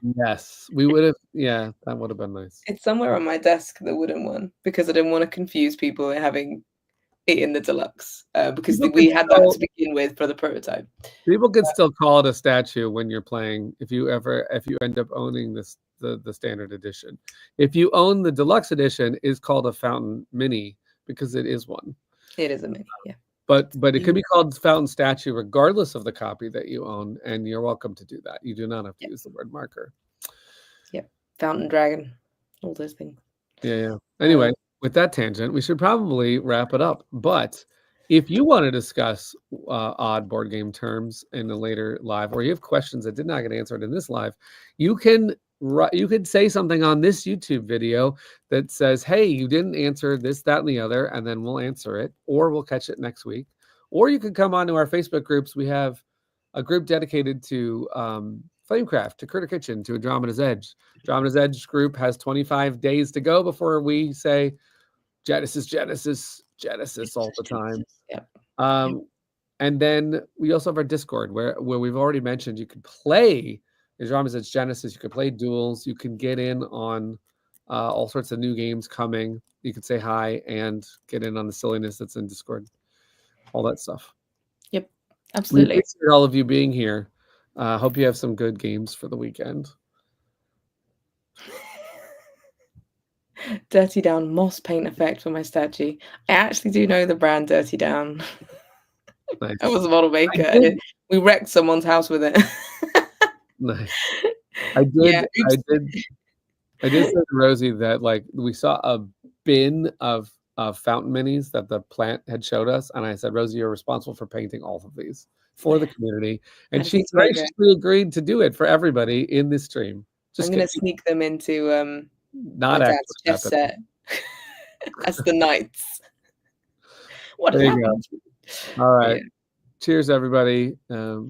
Yes, we would have. Yeah, that would have been nice. It's somewhere on my desk, the wooden one, because I didn't want to confuse people having it in the deluxe, because we had that to begin with for the prototype. People can still call it a statue when you're playing. If you end up owning the standard edition, if you own the deluxe edition, it's called a fountain mini because it is one. It is a mini, yeah. But it could be called fountain statue regardless of the copy that you own, and you're welcome to do that. You do not have to use the word marker. Yep, fountain dragon, all those things. Yeah. Anyway, with that tangent, we should probably wrap it up. But if you want to discuss odd board game terms in a later live, or you have questions that did not get answered in this live, you can say something on this YouTube video that says, hey, you didn't answer this, that, and the other, and then we'll answer it, or we'll catch it next week. Or you can come onto our Facebook groups. We have a group dedicated to Flamecraft, to Critter Kitchen, to Andromeda's Edge. Andromeda's Edge group has 25 days to go before we say Genesis all the time. Yeah. And then we also have our Discord where we've already mentioned you could play Andromeda's Edge Genesis, you could play duels, you can get in on all sorts of new games coming. You could say hi and get in on the silliness that's in Discord, all that stuff. Yep, absolutely. We appreciate all of you being here. Hope you have some good games for the weekend. Dirty Down moss paint effect for my statue. I actually do know the brand Dirty Down. Nice. I was a model maker. did- We wrecked someone's house with it. Nice. I Yeah, did say to Rosie that like we saw a bin of fountain minis that the plant had showed us, and I said, Rosie, you're responsible for painting all of these for the community, and I she just made it. graciously agreed to do it for everybody in this stream. I'm gonna sneak them into my not dad's actually chess set as the knights. What There you go. happened? All right. Yeah. Cheers, everybody. Have